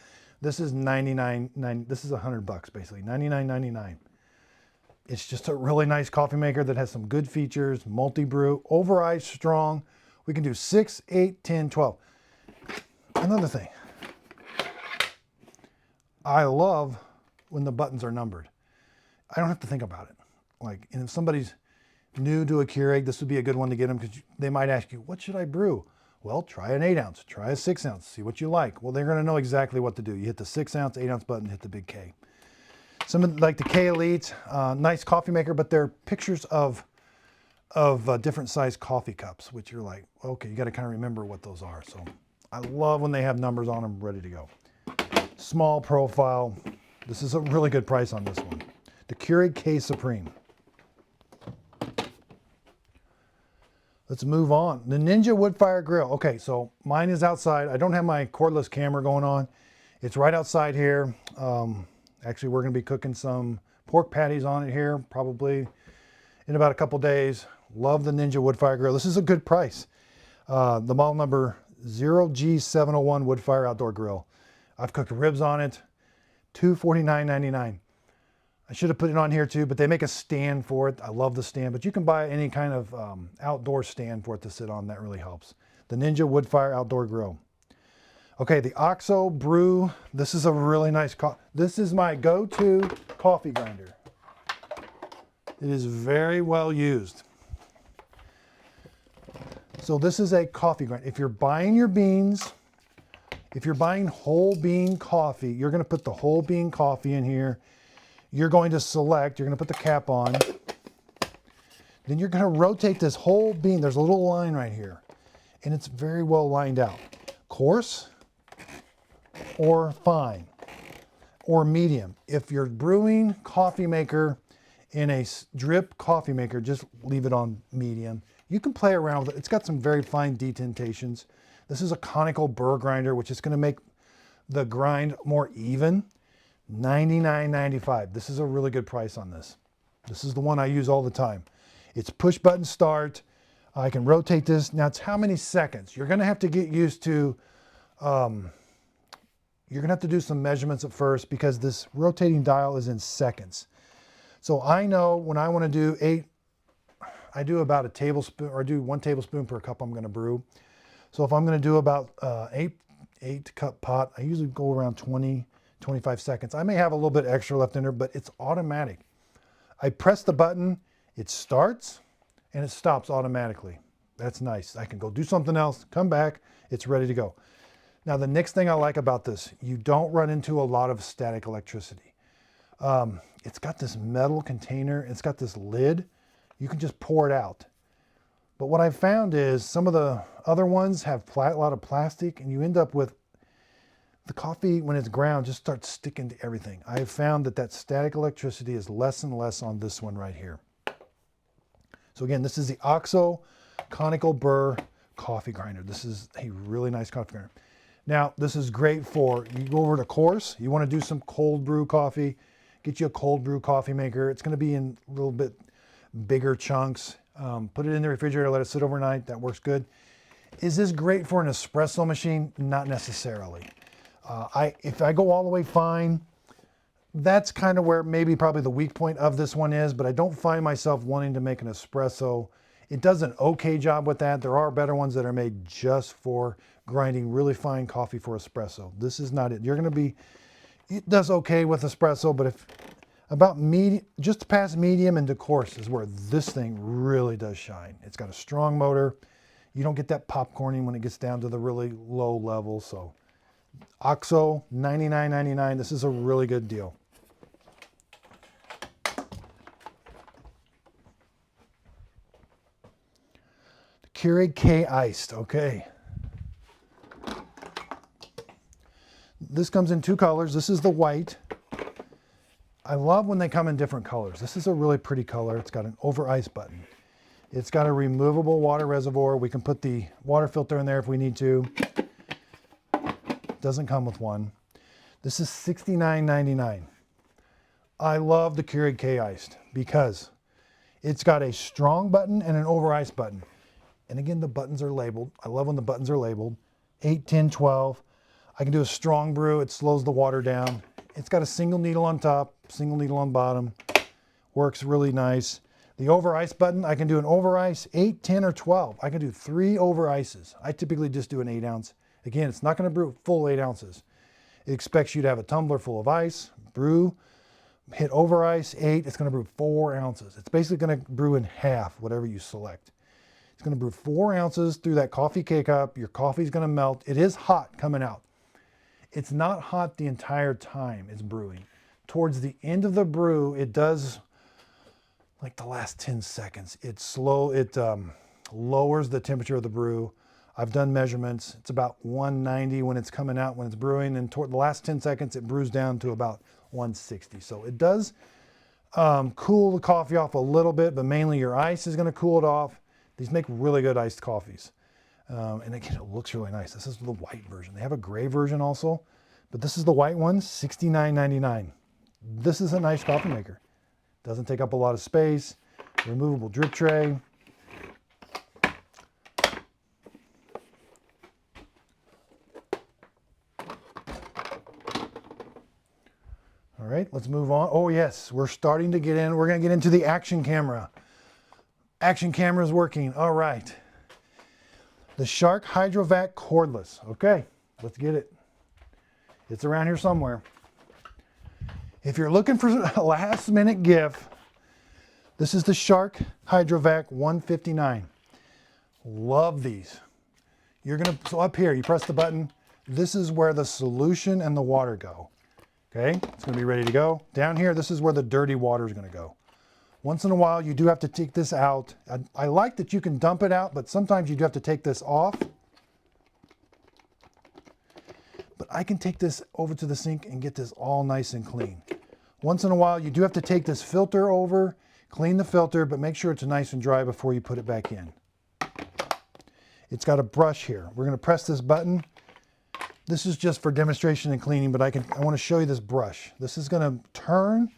S1: This is this is $100 basically, $99.99. It's just a really nice coffee maker that has some good features, multi-brew, over ice, strong. We can do 6, 8, 10, 12. Another thing, I love when the buttons are numbered. I don't have to think about it. Like, and if somebody's new to a Keurig, this would be a good one to get them, because they might ask you, what should I brew? Well, try an 8 ounce, try a 6 ounce, see what you like. Well, they're going to know exactly what to do. You hit the 6 ounce, 8 ounce button, hit the big K. Some like the K-Elite, nice coffee maker, but they're pictures of different size coffee cups, which you're like, okay, you got to kind of remember what those are. So I love when they have numbers on them ready to go. Small profile. This is a really good price on this one. The Keurig K-Supreme. Let's move on. The Ninja wood fire grill. Okay, so mine is outside. I don't have my cordless camera going on. It's right outside here. Actually, we're going to be cooking some pork patties on it here, probably in about a couple days. Love the Ninja wood fire grill. This is a good price. The model number 0G701 wood fire outdoor grill. I've cooked ribs on it. $249.99. I should have put it on here too, but they make a stand for it. I love the stand, but you can buy any kind of outdoor stand for it to sit on. That really helps. The Ninja wood fire outdoor grill. Okay, the OXO brew. This is a really nice this is my go-to coffee grinder. It is very well used. So this is a coffee grinder. If you're buying your beans, if you're buying whole bean coffee, you're going to put the whole bean coffee in here. You're going to select, you're going to put the cap on. Then you're going to rotate this whole bean. There's a little line right here, and it's very well lined out. Coarse or fine or medium. If you're brewing coffee maker in a drip coffee maker, just leave it on medium. You can play around with it. It's got some very fine detentations. This is a conical burr grinder, which is going to make the grind more even. $99.95. This is a really good price on this. This is the one I use all the time. It's push button start. I can rotate this. Now it's how many seconds? You're going to have to get used to, you're going to have to do some measurements at first, because this rotating dial is in seconds. So I know when I want to do I do about a tablespoon, or I do 1 tablespoon per cup I'm going to brew. So if I'm going to do about 8 cup pot, I usually go around 25 seconds. I may have a little bit extra left in there, but it's automatic. I press the button, it starts, and it stops automatically. That's nice. I can go do something else, come back, it's ready to go. Now, the next thing I like about this, you don't run into a lot of static electricity. It's got this metal container, it's got this lid. You can just pour it out. But what I've found is some of the other ones have a lot of plastic, and you end up with the coffee, when it's ground, just starts sticking to everything. I have found that static electricity is less and less on this one right here. So again, this is the OXO conical burr coffee grinder. This is a really nice coffee grinder. Now, this is great for, you go over to course, you want to do some cold brew coffee, get you a cold brew coffee maker. It's going to be in a little bit bigger chunks. Put it in the refrigerator, let it sit overnight. That works good. Is this great for an espresso machine? Not necessarily. If I go all the way fine, that's kind of where probably the weak point of this one is, but I don't find myself wanting to make an espresso It does an okay job with that. There are better ones that are made just for grinding really fine coffee for espresso. This is not it. You're going to be, it does okay with espresso, but if about medium, just past medium into coarse is where this thing really does shine. It's got a strong motor. You don't get that popcorning when it gets down to the really low level. So OXO, $99.99. This is a really good deal. The Keurig K-Iced, okay. This comes in two colors. This is the white. I love when they come in different colors. This is a really pretty color. It's got an over ice button. It's got a removable water reservoir. We can put the water filter in there if we need to. Doesn't come with one. This is $69.99. I love the Keurig K-Iced because it's got a strong button and an over ice button. And again, the buttons are labeled. I love when the buttons are labeled. 8, 10, 12. I can do a strong brew. It slows the water down. It's got a single needle on top, single needle on bottom. Works really nice. The over ice button, I can do an over ice 8, 10, or 12. I can do 3 over ices. I typically just do an 8 ounce. Again, it's not going to brew full 8 ounces. It expects you to have a tumbler full of ice, brew, hit over ice 8. It's going to brew 4 ounces. It's basically going to brew in half, whatever you select. It's going to brew 4 ounces through that coffee K-Cup. Your coffee's going to melt. It is hot coming out. It's not hot the entire time it's brewing. Towards the end of the brew, it does, like the last 10 seconds, it lowers the temperature of the brew. I've done measurements. It's about 190 when it's coming out, when it's brewing, and toward the last 10 seconds, it brews down to about 160. So it does cool the coffee off a little bit, but mainly your ice is going to cool it off. These make really good iced coffees. And again, it looks really nice. This is the white version. They have a gray version also, but this is the white one, $69.99. This is a nice coffee maker. Doesn't take up a lot of space. Removable drip tray. All right, let's move on. Oh yes, we're starting to get in. We're going to get into the action camera. Action camera is working. All right. The Shark Hydrovac cordless. Okay, let's get it. It's around here somewhere. If you're looking for a last minute gift, this is the Shark Hydrovac 159. Love these. So up here, you press the button. This is where the solution and the water go. Okay, it's gonna be ready to go. Down here, this is where the dirty water is gonna go. Once in a while, you do have to take this out. I like that you can dump it out, but sometimes you do have to take this off. But I can take this over to the sink and get this all nice and clean. Once in a while, you do have to take this filter over, clean the filter, but make sure it's nice and dry before you put it back in. It's got a brush here. We're gonna press this button. This is just for demonstration and cleaning, but I wanna show you this brush. This is gonna turn.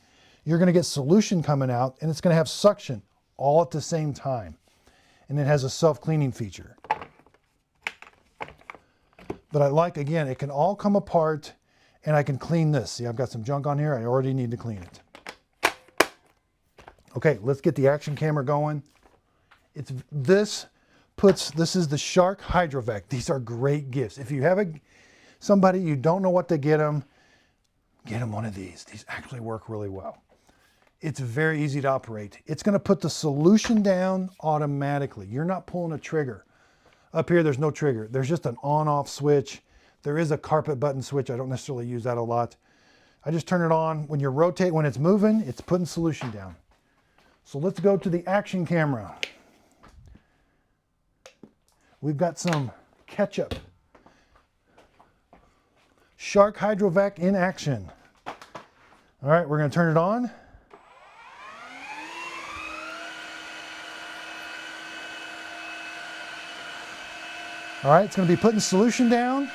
S1: You're going to get solution coming out, and it's going to have suction all at the same time. And it has a self-cleaning feature. But I like, again, it can all come apart, and I can clean this. See, I've got some junk on here. I already need to clean it. Okay, let's get the action camera going. This is the Shark Hydrovac. These are great gifts. If you have somebody you don't know what to get them one of these. These actually work really well. It's very easy to operate. It's going to put the solution down automatically. You're not pulling a trigger. Up here, there's no trigger. There's just an on-off switch. There is a carpet button switch. I don't necessarily use that a lot. I just turn it on. When it's moving, it's putting solution down. So let's go to the action camera. We've got some ketchup. Shark Hydrovac in action. All right, we're going to turn it on. All right, it's going to be putting solution down.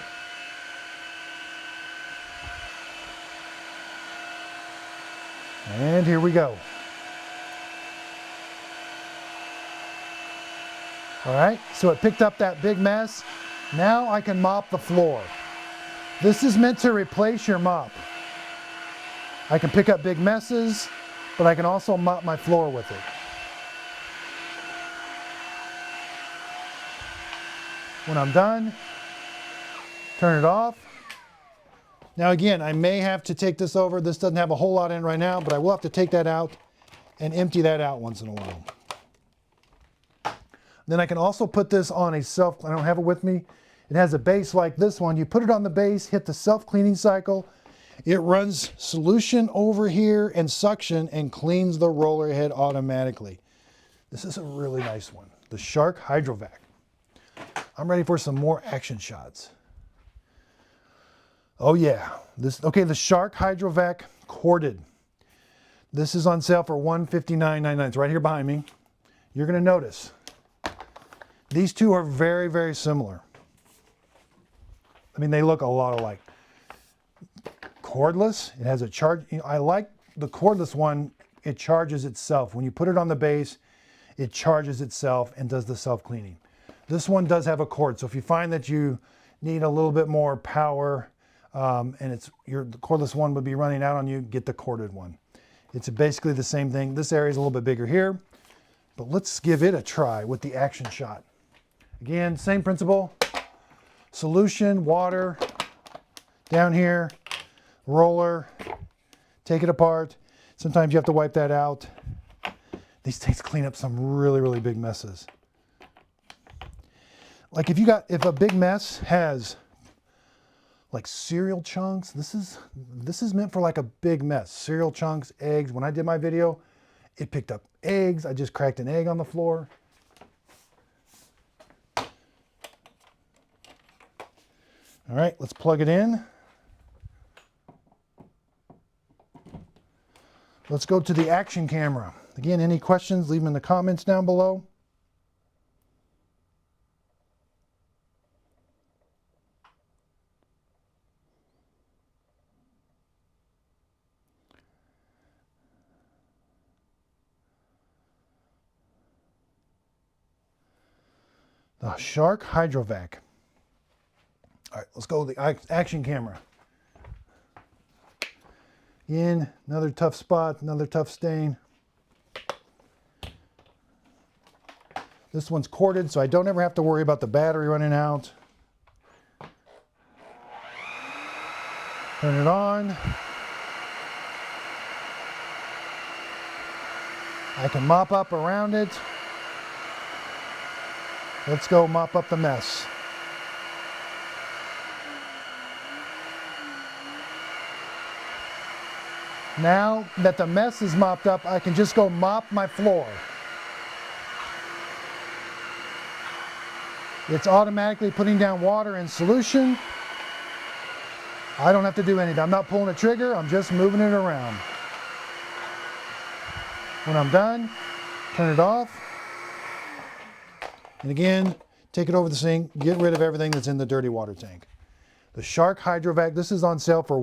S1: And here we go. All right, so it picked up that big mess. Now I can mop the floor. This is meant to replace your mop. I can pick up big messes, but I can also mop my floor with it. When I'm done, turn it off. Now again, I may have to take this over. This doesn't have a whole lot in right now, but I will have to take that out and empty that out once in a while. Then I can also put this on a I don't have it with me. It has a base like this one. You put it on the base, hit the self-cleaning cycle. It runs solution over here and suction and cleans the roller head automatically. This is a really nice one. The Shark Hydrovac. I'm ready for some more action shots. Oh yeah, the Shark Hydrovac corded. This is on sale for $159.99. It's right here behind me. You're gonna notice these two are very, very similar. I mean, they look a lot alike. Cordless, it has a charge. I like the cordless one, it charges itself. When you put it on the base, it charges itself and does the self-cleaning. This one does have a cord, so if you find that you need a little bit more power and the cordless one would be running out on you, get the corded one. It's basically the same thing. This area is a little bit bigger here, but let's give it a try with the action shot. Again, same principle. Solution, water, down here, roller, take it apart. Sometimes you have to wipe that out. These things clean up some really, really big messes. Like if a big mess has like cereal chunks, this is meant for like a big mess. Cereal chunks, eggs. When I did my video, it picked up eggs. I just cracked an egg on the floor. All right, let's plug it in. Let's go to the action camera. Again, any questions, leave them in the comments down below. The Shark Hydrovac. All right, let's go with the action camera. Again, another tough spot, another tough stain. This one's corded, so I don't ever have to worry about the battery running out. Turn it on. I can mop up around it. Let's go mop up the mess. Now that the mess is mopped up, I can just go mop my floor. It's automatically putting down water in solution. I don't have to do anything. I'm not pulling a trigger, I'm just moving it around. When I'm done, turn it off. And again, take it over the sink, get rid of everything that's in the dirty water tank. The Shark Hydrovac, this is on sale for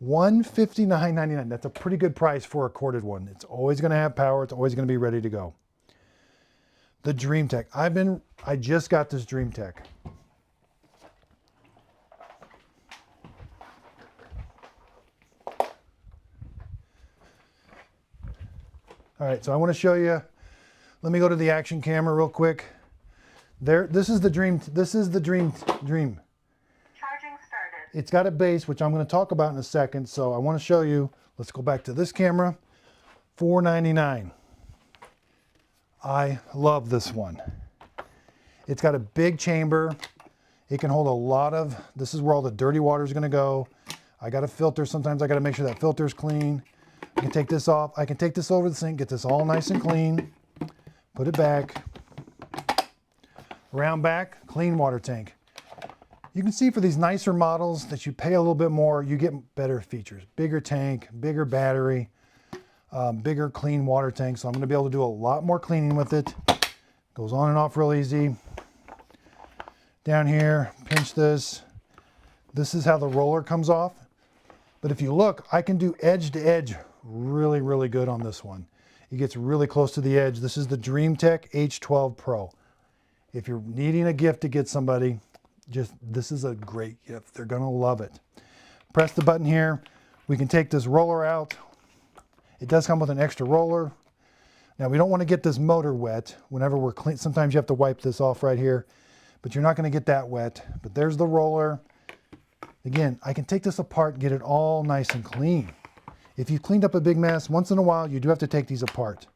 S1: $159.99. That's a pretty good price for a corded one. It's always going to have power. It's always going to be ready to go. The Dreamech. I just got this Dreamech. All right, so I want to show you. Let me go to the action camera real quick. This is the Dream. Charging started. It's got a base, which I'm going to talk about in a second. So I want to show you. Let's go back to this camera. $4.99. I love this one. It's got a big chamber. It can hold a lot of, this is where all the dirty water is going to go. I got a filter. Sometimes I got to make sure that filter is clean. I can take this off. I can take this over the sink, get this all nice and clean. Put it back. Round back, clean water tank. You can see for these nicer models that you pay a little bit more, you get better features. Bigger tank, bigger battery, bigger clean water tank. So I'm going to be able to do a lot more cleaning with it. Goes on and off real easy. Down here, pinch this. This is how the roller comes off. But if you look, I can do edge to edge really, really good on this one. It gets really close to the edge. This is the Dreamech H12 Pro. If you're needing a gift to get somebody, this is a great gift. They're gonna love it. Press the button here. We can take this roller out. It does come with an extra roller. Now we don't want to get this motor wet whenever we're clean. Sometimes you have to wipe this off right here, but you're not going to get that wet. But there's the roller. Again, I can take this apart and get it all nice and clean. If you've cleaned up a big mess, once in a while you do have to take these apart.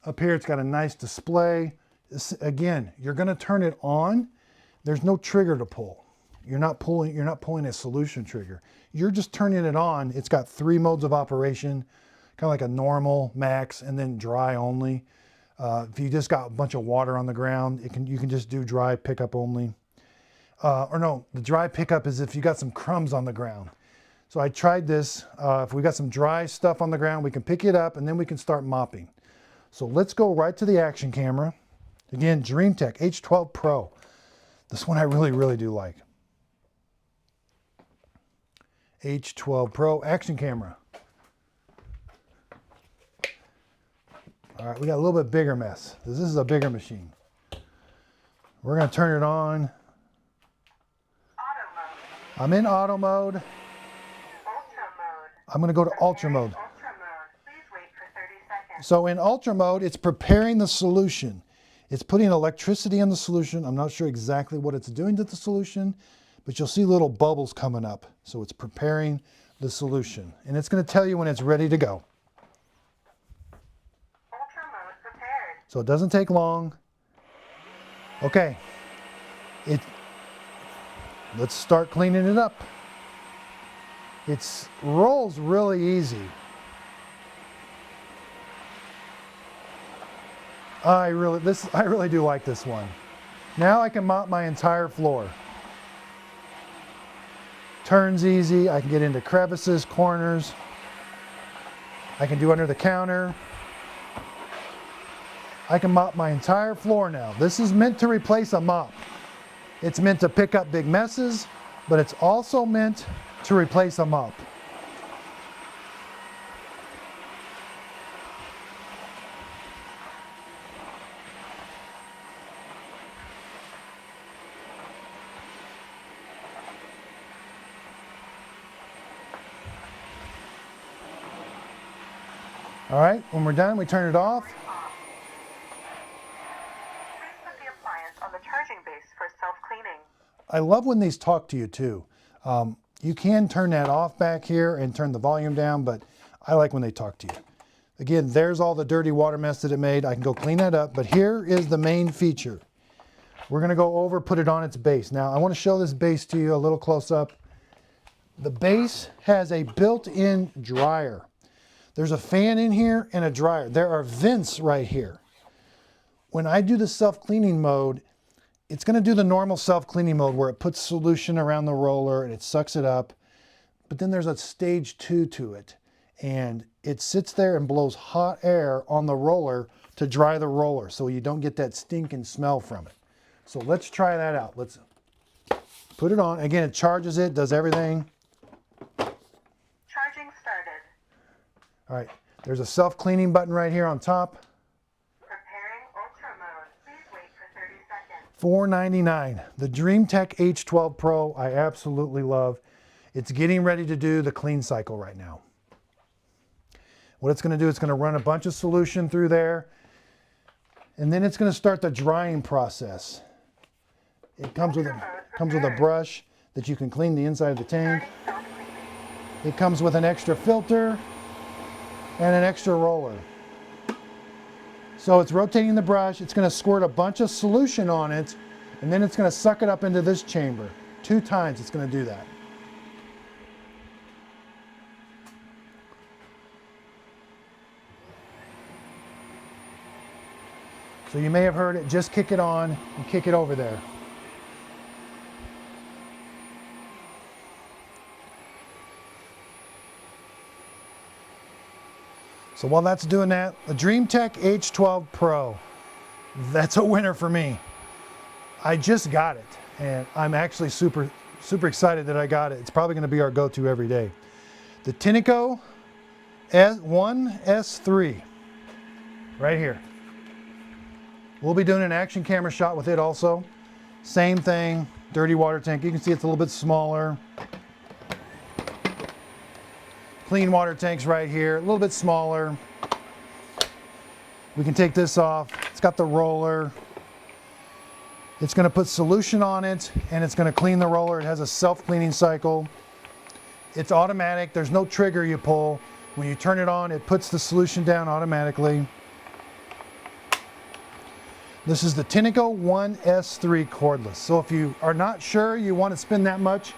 S1: Up here it's got a nice display. Again, you're going to turn it on. There's no trigger to pull. You're not pulling a solution trigger. You're just turning it on. It's got 3 modes of operation, kind of like a normal, max, and then dry only. If you just got a bunch of water on the ground, you can just do dry pickup only. Or no, the dry pickup is if you got some crumbs on the ground. So I tried this. If we got some dry stuff on the ground, we can pick it up and then we can start mopping. So let's go right to the action camera. Again, Dreamech H12 Pro. This one I really, really do like. H12 Pro action camera. All right, we got a little bit bigger mess. This is a bigger machine. We're going to turn it on.
S2: Auto mode.
S1: I'm in auto mode.
S2: Ultra mode.
S1: I'm going to go to ultra mode.
S2: Ultra mode. Please wait for 30 seconds.
S1: So in ultra mode, it's preparing the solution. It's putting electricity in the solution. I'm not sure exactly what it's doing to the solution, but you'll see little bubbles coming up. So it's preparing the solution. And it's going to tell you when it's ready to go.
S2: Ultra mode prepared.
S1: So it doesn't take long. Okay. Let's start cleaning it up. It rolls really easy. I really do like this one. Now I can mop my entire floor. Turns easy. I can get into crevices, corners. I can do under the counter. I can mop my entire floor now. This is meant to replace a mop. It's meant to pick up big messes, but it's also meant to replace a mop. All right, when we're done, we turn it off.
S2: Please put the appliance on the charging base for self-cleaning.
S1: I love when these talk to you too. You can turn that off back here and turn the volume down, but I like when they talk to you. Again, there's all the dirty water mess that it made. I can go clean that up, but here is the main feature. We're gonna go over, put it on its base. Now, I wanna show this base to you a little close up. The base has a built-in dryer. There's a fan in here and a dryer. There are vents right here. When I do the self-cleaning mode, it's going to do the normal self-cleaning mode where it puts solution around the roller and it sucks it up. But then there's a stage 2 to it. And it sits there and blows hot air on the roller to dry the roller so you don't get that stinking smell from it. So let's try that out. Let's put it on. Again, it charges it, does everything.
S2: Charging started.
S1: All right, there's a self-cleaning button right here on top.
S2: Preparing ultra mode. Please wait for 30 seconds.
S1: $4.99. The Dreamech H12 Pro, I absolutely love. It's getting ready to do the clean cycle right now. What it's going to do, it's going to run a bunch of solution through there, and then it's going to start the drying process. It comes with a brush that you can clean the inside of the tank. It comes with an extra filter and an extra roller. So it's rotating the brush. It's going to squirt a bunch of solution on it, and then it's going to suck it up into this chamber. 2 times it's going to do that. So you may have heard it, just kick it on and kick it over there. So while that's doing that, the Dreamech H12 Pro, that's a winner for me. I just got it, and I'm actually super excited that I got it. It's probably going to be our go-to every day. The Tineco S1S3, right here. We'll be doing an action camera shot with it also. Same thing, dirty water tank. You can see it's a little bit smaller. clean water tanks right here, a little bit smaller. We can take this off. It's got the roller. It's going to put solution on it, and it's going to clean the roller. It has a self-cleaning cycle. It's automatic. There's no trigger you pull. When you turn it on, it puts the solution down automatically. This is the Tineco 1S3 cordless. So if you are not sure you want to spend that much,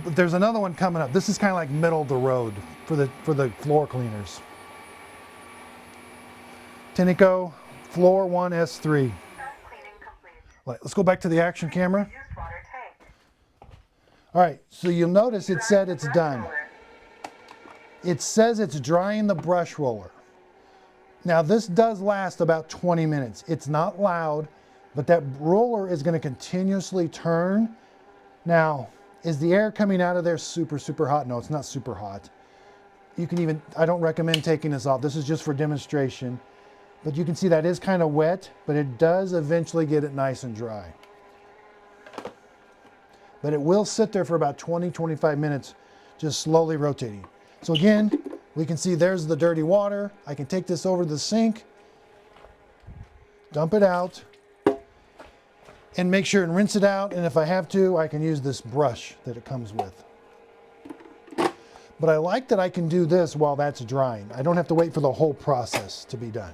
S1: there's another one coming up. This is kind of like middle of the road for the floor cleaners. Tineco Floor 1S3. Let's go back to the action camera. All right, so you'll notice it said it's done. It says it's drying the brush roller. Now this does last about 20 minutes. It's not loud, but that roller is going to continuously turn. Now, is the air coming out of there super, super hot? No, it's not super hot. You can even, I don't recommend taking this off. This is just for demonstration. But you can see that is kind of wet, but it does eventually get it nice and dry. But it will sit there for about 20-25 minutes, just slowly rotating. So again, we can see there's the dirty water. I can take this over to the sink, dump it out, and make sure and rinse it out. And if I have to, I can use this brush that it comes with. But I like that I can do this while that's drying. I don't have to wait for the whole process to be done.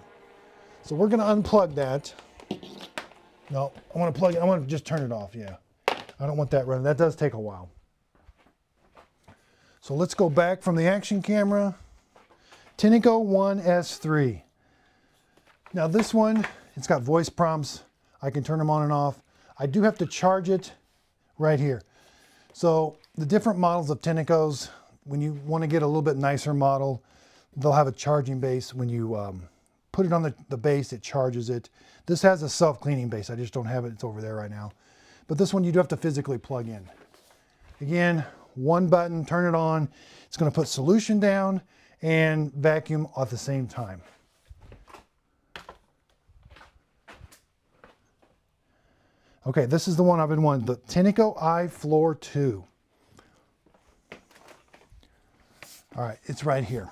S1: So we're going to unplug that. No, I want to plug it. I want to just turn it off. Yeah. I don't want that running. That does take a while. So let's go back from the action camera. Tineco 1S3. Now this one, it's got voice prompts. I can turn them on and off. I do have to charge it right here. So the different models of Tinecos, when you want to get a little bit nicer model, they'll have a charging base. When you put it on the base, it charges it. This has a self-cleaning base. I just don't have it. It's over there right now. But this one you do have to physically plug in. Again, one button, turn it on. It's going to put solution down and vacuum at the same time. Okay, this is the one I've been wanting, the Tineco iFloor 2. All right, it's right here.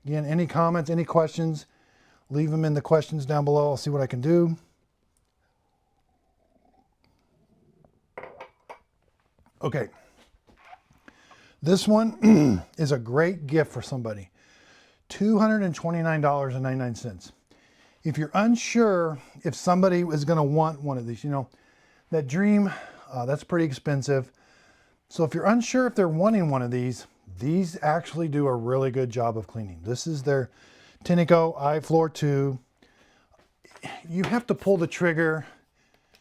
S1: Again, any comments, any questions, leave them in the questions down below. I'll see what I can do. Okay. This one is a great gift for somebody. $229.99. If you're unsure if somebody is going to want one of these, you know, that Dream, that's pretty expensive. So if you're unsure if they're wanting one of these actually do a really good job of cleaning. This is their Tineco iFloor 2. You have to pull the trigger.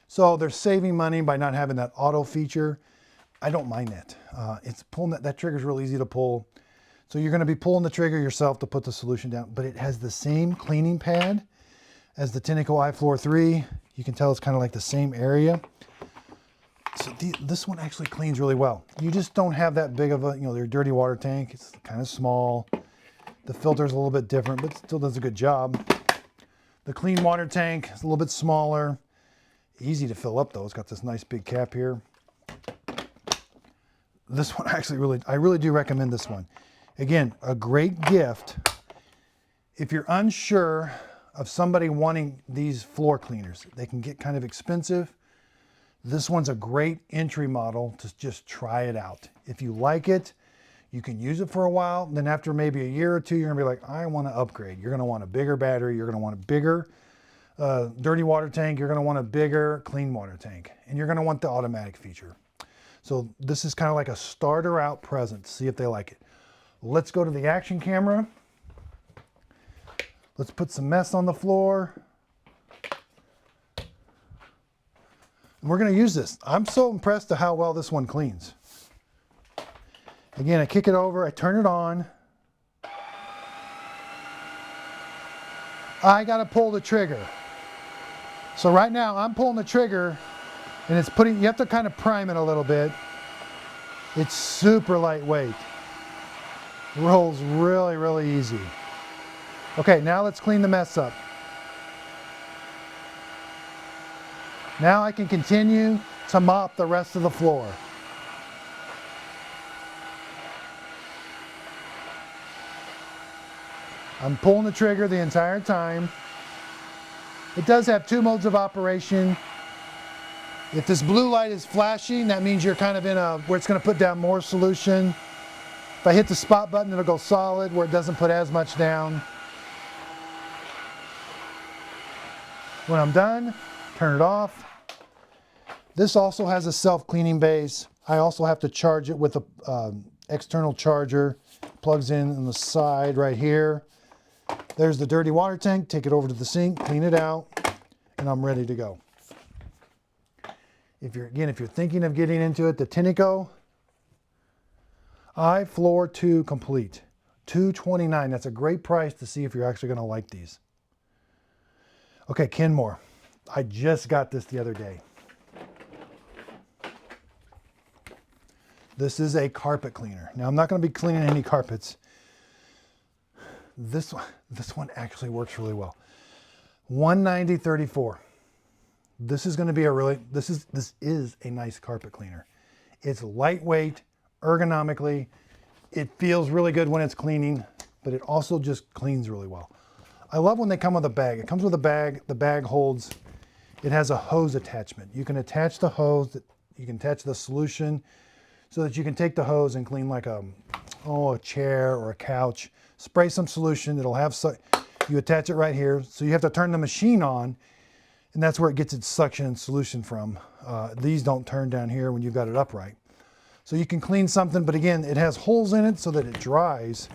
S1: So they're saving money by not having that auto feature. I don't mind that. It's pulling that trigger is real easy to pull. So you're going to be pulling the trigger yourself to put the solution down, but it has the same cleaning pad as the Tineco iFloor 3. You can tell it's kind of like the same area. So this one actually cleans really well. You just don't have that big of a, you know, their dirty water tank. It's kind of small. The filter's a little bit different, but still does a good job. The clean water tank is a little bit smaller. Easy to fill up though. It's got this nice big cap here. This one actually I really do recommend this one. Again, a great gift. If you're unsure of somebody wanting these floor cleaners, they can get kind of expensive. This one's a great entry model to just try it out. If you like it, you can use it for a while. Then after maybe a year or two, you're gonna be like, I want to upgrade. You're gonna want a bigger battery. You're gonna want a bigger dirty water tank. You're gonna want a bigger clean water tank. And you're gonna want the automatic feature. So this is kind of like a starter out present to see if they like it. Let's go to the action camera. Let's put some mess on the floor. And we're going to use this. I'm so impressed at how well this one cleans. Again, I kick it over, I turn it on. I got to pull the trigger. So right now I'm pulling the trigger and it's you have to kind of prime it a little bit. It's super lightweight. Rolls really, really easy. Okay, now let's clean the mess up. Now I can continue to mop the rest of the floor. I'm pulling the trigger the entire time. It does have 2 modes of operation. If this blue light is flashing, that means you're kind of in a, where it's going to put down more solution. If I hit the spot button, it'll go solid where it doesn't put as much down. When I'm done, turn it off. This also has a self-cleaning base. I also have to charge it with a external charger. Plugs in on the side right here. There's the dirty water tank. Take it over to the sink, clean it out, and I'm ready to go. If you're thinking of getting into it, the Tineco iFloor 2 Complete, $229. That's a great price to see if you're actually going to like these. Okay, Kenmore. I just got this the other day. This is a carpet cleaner. Now, I'm not going to be cleaning any carpets. This one actually works really well. $190.34. This is going to be a really, this is a nice carpet cleaner. It's lightweight, ergonomically. It feels really good when it's cleaning, but it also just cleans really well. I love when they come with a bag. It comes with a bag. The bag holds, it has a hose attachment. You can attach the hose, you can attach the solution so that you can take the hose and clean like a chair or a couch. Spray some solution. It'll have, you attach it right here. So you have to turn the machine on, and that's where it gets its suction and solution from. These don't turn down here when you've got it upright. So you can clean something, but again, it has holes in it so that it dries.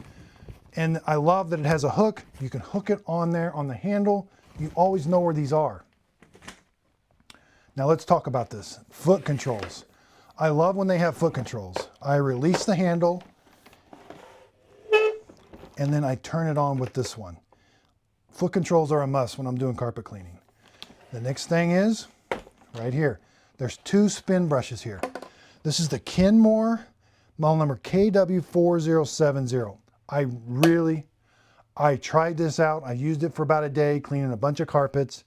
S1: And I love that it has a hook. You can hook it on there on the handle. You always know where these are. Now let's talk about this. Foot controls. I love when they have foot controls. I release the handle and then I turn it on with this one. Foot controls are a must when I'm doing carpet cleaning. The next thing is right here. There's 2 spin brushes here. This is the Kenmore model number KW4070. I tried this out. I used it for about a day cleaning a bunch of carpets.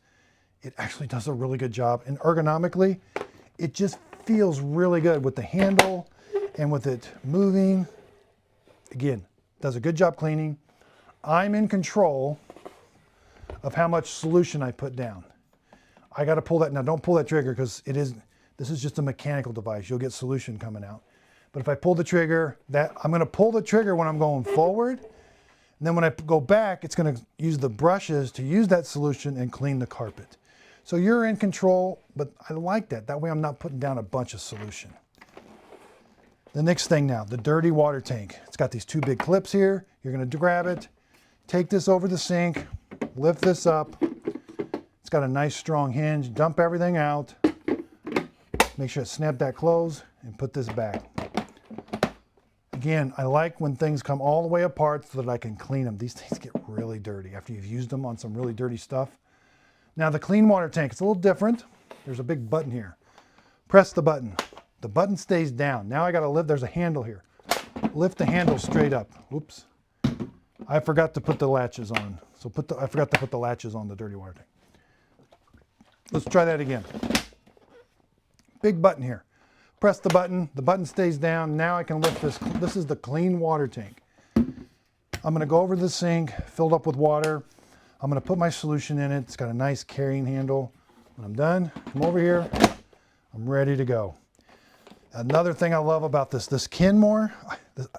S1: It actually does a really good job. And ergonomically, it just feels really good with the handle and with it moving. Again, does a good job cleaning. I'm in control of how much solution I put down. I got to pull that. Now don't pull that trigger because this is just a mechanical device. You'll get solution coming out. But if I pull the trigger, I'm going to pull the trigger when I'm going forward. And then when I go back, it's going to use the brushes to use that solution and clean the carpet. So you're in control, but I like that. That way I'm not putting down a bunch of solution. The next thing now, the dirty water tank. It's got these 2 big clips here. You're going to grab it, take this over the sink, lift this up. It's got a nice strong hinge. Dump everything out. Make sure to snap that closed and put this back. Again, I like when things come all the way apart so that I can clean them. These things get really dirty after you've used them on some really dirty stuff. Now the clean water tank, it's a little different. There's a big button here. Press the button. The button stays down. Now I got to lift, there's a handle here. Lift the handle straight up. Oops. I forgot to put the latches on. So I forgot to put the latches on the dirty water tank. Let's try that again. Big button here. Press the button stays down. Now I can lift this. This is the clean water tank. I'm going to go over to the sink, filled up with water. I'm going to put my solution in it. It's got a nice carrying handle. When I'm done, come over here. I'm ready to go. Another thing I love about this Kenmore,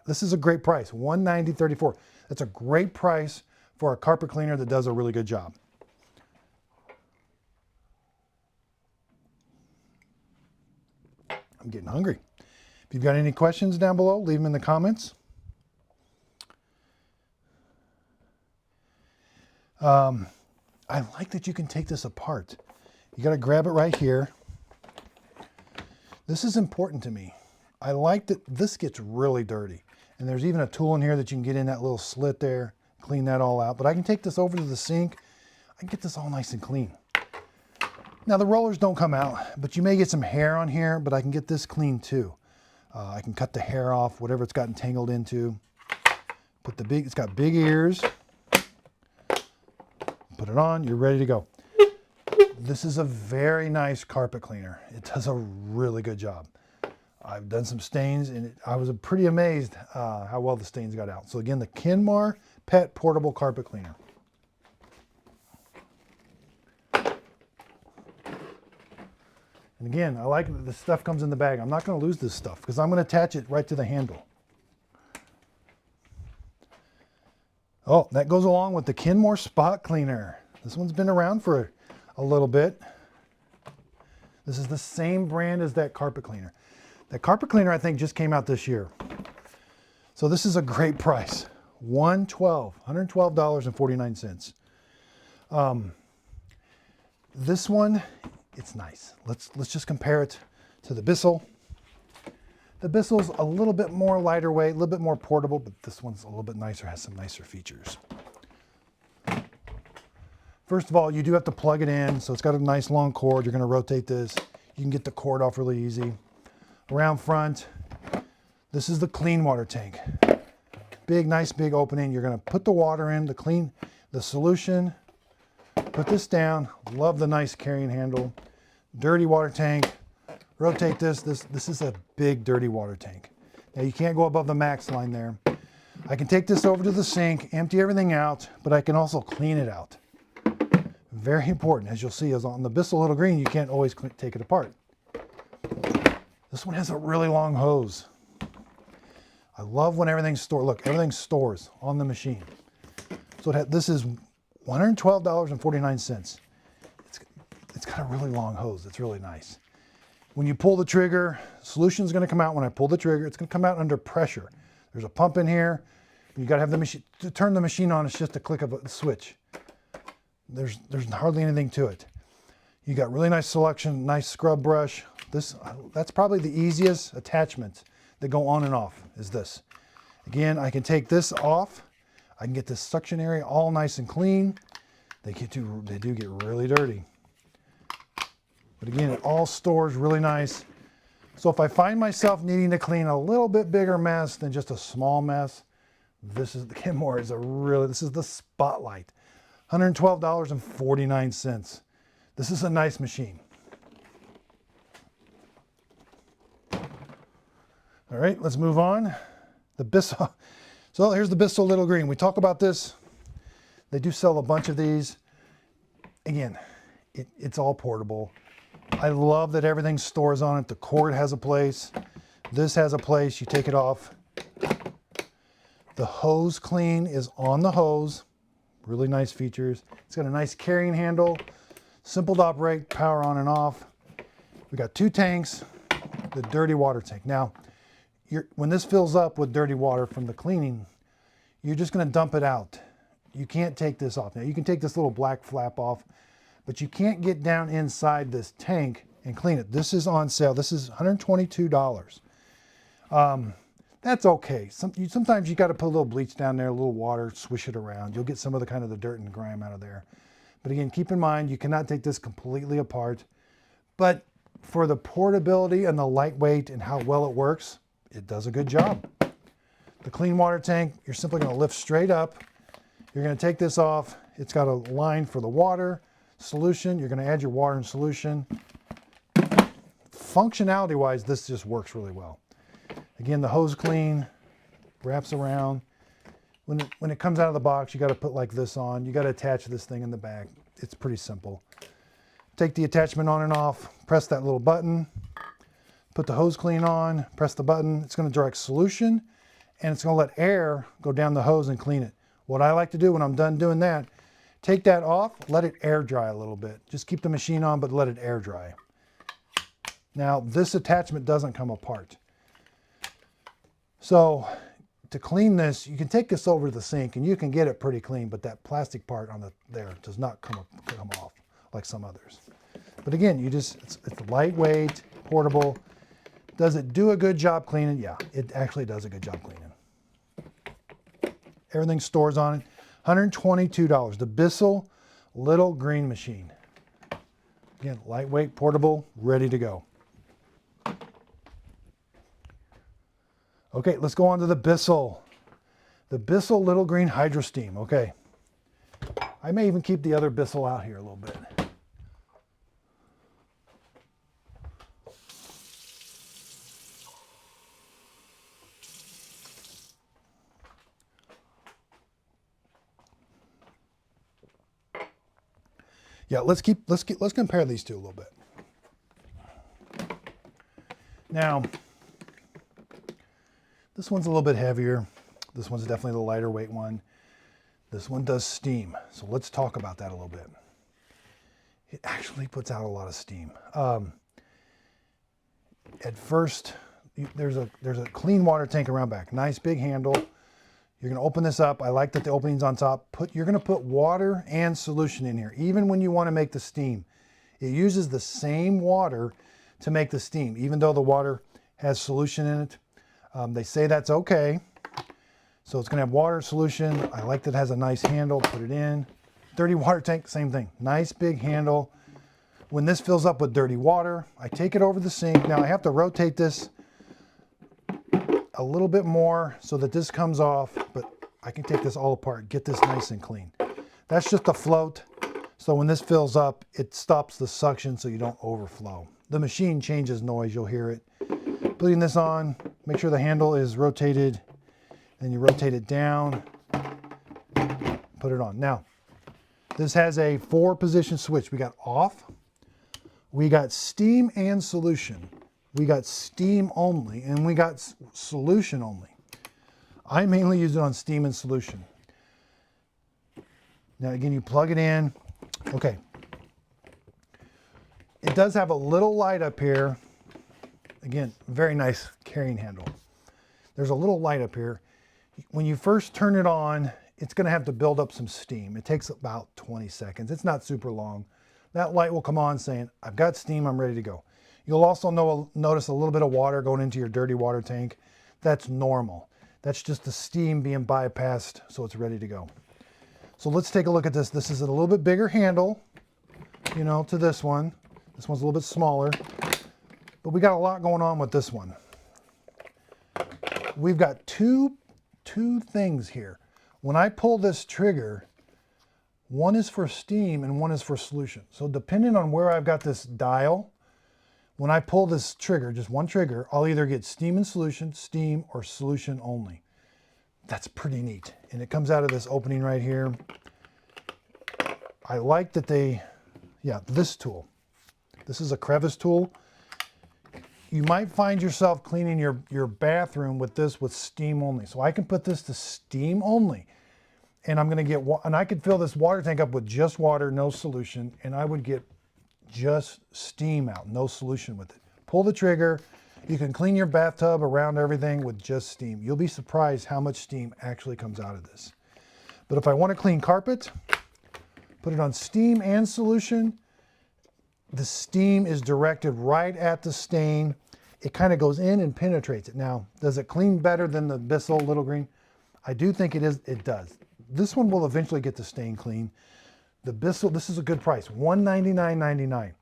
S1: this is a great price, $190.34. That's a great price for a carpet cleaner that does a really good job. I'm getting hungry. If you've got any questions down below, leave them in the comments. I like that you can take this apart. You got to grab it right here. This is important to me. I like that this gets really dirty. And there's even a tool in here that you can get in that little slit there, clean that all out. But I can take this over to the sink. I can get this all nice and clean. Now the rollers don't come out, but you may get some hair on here, but I can get this clean too. I can cut the hair off, whatever it's gotten tangled into. It's got big ears. Put it on, you're ready to go. This is a very nice carpet cleaner. It does a really good job. I've done some stains, and I was pretty amazed how well the stains got out. So again, the Kenmore Pet Portable Carpet Cleaner. And again, I like that the stuff comes in the bag. I'm not going to lose this stuff because I'm going to attach it right to the handle. Oh, that goes along with the Kenmore Spot Cleaner. This one's been around for a little bit. This is the same brand as that carpet cleaner. That carpet cleaner, I think, just came out this year. So this is a great price. $112.49. This one, it's nice. Let's just compare it to the Bissell. The Bissell's a little bit more lighter weight, a little bit more portable, but this one's a little bit nicer, has some nicer features. First of all, you do have to plug it in, so it's got a nice long cord. You're going to rotate this. You can get the cord off really easy. Around front, this is the clean water tank. Big, nice big opening. You're going to put the water in, the solution, put this down. Love the nice carrying handle. Dirty water tank. Rotate this. This is a big dirty water tank. Now you can't go above the max line there. I can take this over to the sink, empty everything out, but I can also clean it out. Very important. As you'll see, as on the Bissell Little Green, you can't always take it apart. This one has a really long hose. I love when everything's stored. Look, everything stores on the machine. So this is $112.49. It's got a really long hose. It's really nice. When you pull the trigger, solution's going to come out. When I pull the trigger, it's going to come out under pressure. There's a pump in here. You got to have the machine to turn the machine on. It's just a click of a switch. There's hardly anything to it. You got really nice selection, nice scrub brush. That's probably the easiest attachment that go on and off is this. Again, I can take this off. I can get this suction area all nice and clean. They do get really dirty. But again, it all stores really nice. So if I find myself needing to clean a little bit bigger mess than just a small mess, this is the Kenmore this is the Spotlight. $112.49. This is a nice machine. All right, let's move on. The Bissell. So here's the Bissell Little Green. We talk about this. They do sell a bunch of these. Again, it's all portable. I love that everything stores on it. The cord has a place. This has a place. You take it off. The hose clean is on the hose. Really nice features. It's got a nice carrying handle. Simple to operate, power on and off. We got two tanks, the dirty water tank. Now, when this fills up with dirty water from the cleaning, you're just going to dump it out. You can't take this off. Now, you can take this little black flap off, but you can't get down inside this tank and clean it. This is on sale. This is $122. That's okay. Sometimes you got to put a little bleach down there, a little water, swish it around. You'll get some of the dirt and grime out of there. But again, keep in mind, you cannot take this completely apart. But for the portability and the lightweight and how well it works, it does a good job. The clean water tank, you're simply going to lift straight up. You're going to take this off. It's got a line for the water, solution. You're going to add your water and solution. Functionality-wise, this just works really well. Again, the hose clean, wraps around. When it comes out of the box, you got to put like this on. You got to attach this thing in the back. It's pretty simple. Take the attachment on and off, press that little button, put the hose clean on, press the button. It's going to direct solution, and it's going to let air go down the hose and clean it. What I like to do when I'm done doing that, take that off, let it air dry a little bit. Just keep the machine on, but let it air dry. Now, this attachment doesn't come apart. So to clean this, you can take this over to the sink and you can get it pretty clean, but that plastic part on there does not come off like some others. But again, it's lightweight, portable. Does it do a good job cleaning? Yeah, it actually does a good job cleaning. Everything stores on it. $122, the Bissell Little Green machine. Again, lightweight, portable, ready to go. Okay, let's go on to the Bissell. The Bissell Little Green HydroSteam. Okay. I may even keep the other Bissell out here a little bit. Yeah, let's compare these two a little bit. Now, this one's a little bit heavier. This one's definitely the lighter weight one. This one does steam. So let's talk about that a little bit. It actually puts out a lot of steam. At first, there's a clean water tank around back. Nice big handle. You're going to open this up. I like that the opening's on top. You're going to put water and solution in here, even when you want to make the steam. It uses the same water to make the steam, even though the water has solution in it. They say that's okay. So it's going to have water solution. I like that it has a nice handle. Put it in. Dirty water tank, same thing. Nice big handle. When this fills up with dirty water, I take it over the sink. Now I have to rotate this a little bit more so that this comes off, but I can take this all apart, get this nice and clean. That's just a float. So when this fills up, it stops the suction so you don't overflow. The machine changes noise, you'll hear it. Putting this on, make sure the handle is rotated, then you rotate it down, put it on. Now, this has a 4-position switch. We got off, we got steam and solution. We got steam only, and we got solution only. I mainly use it on steam and solution. Now again, you plug it in. Okay. It does have a little light up here. Again, very nice carrying handle. There's a little light up here. When you first turn it on, it's going to have to build up some steam. It takes about 20 seconds. It's not super long. That light will come on saying, I've got steam, I'm ready to go. You'll also notice a little bit of water going into your dirty water tank. That's normal. That's just the steam being bypassed, so it's ready to go. So let's take a look at this. This is a little bit bigger handle, you know, to this one. This one's a little bit smaller, but we got a lot going on with this one. We've got two things here. When I pull this trigger, one is for steam and one is for solution. So depending on where I've got this dial, when I pull this trigger, just one trigger, I'll either get steam and solution, steam, or solution only. That's pretty neat. And it comes out of this opening right here. I like that this tool. This is a crevice tool. You might find yourself cleaning your bathroom with this with steam only. So I can put this to steam only. And I'm gonna and I could fill this water tank up with just water, no solution, and I would get just steam out, no solution with it. Pull the trigger. You can clean your bathtub around everything with just steam. You'll be surprised how much steam actually comes out of this. But if I want to clean carpet, put it on steam and solution. The steam is directed right at the stain. It kind of goes in and penetrates it. Now, does it clean better than the Bissell Little Green? I do think it does. This one will eventually get the stain clean. The Bissell, this is a good price, $199.99.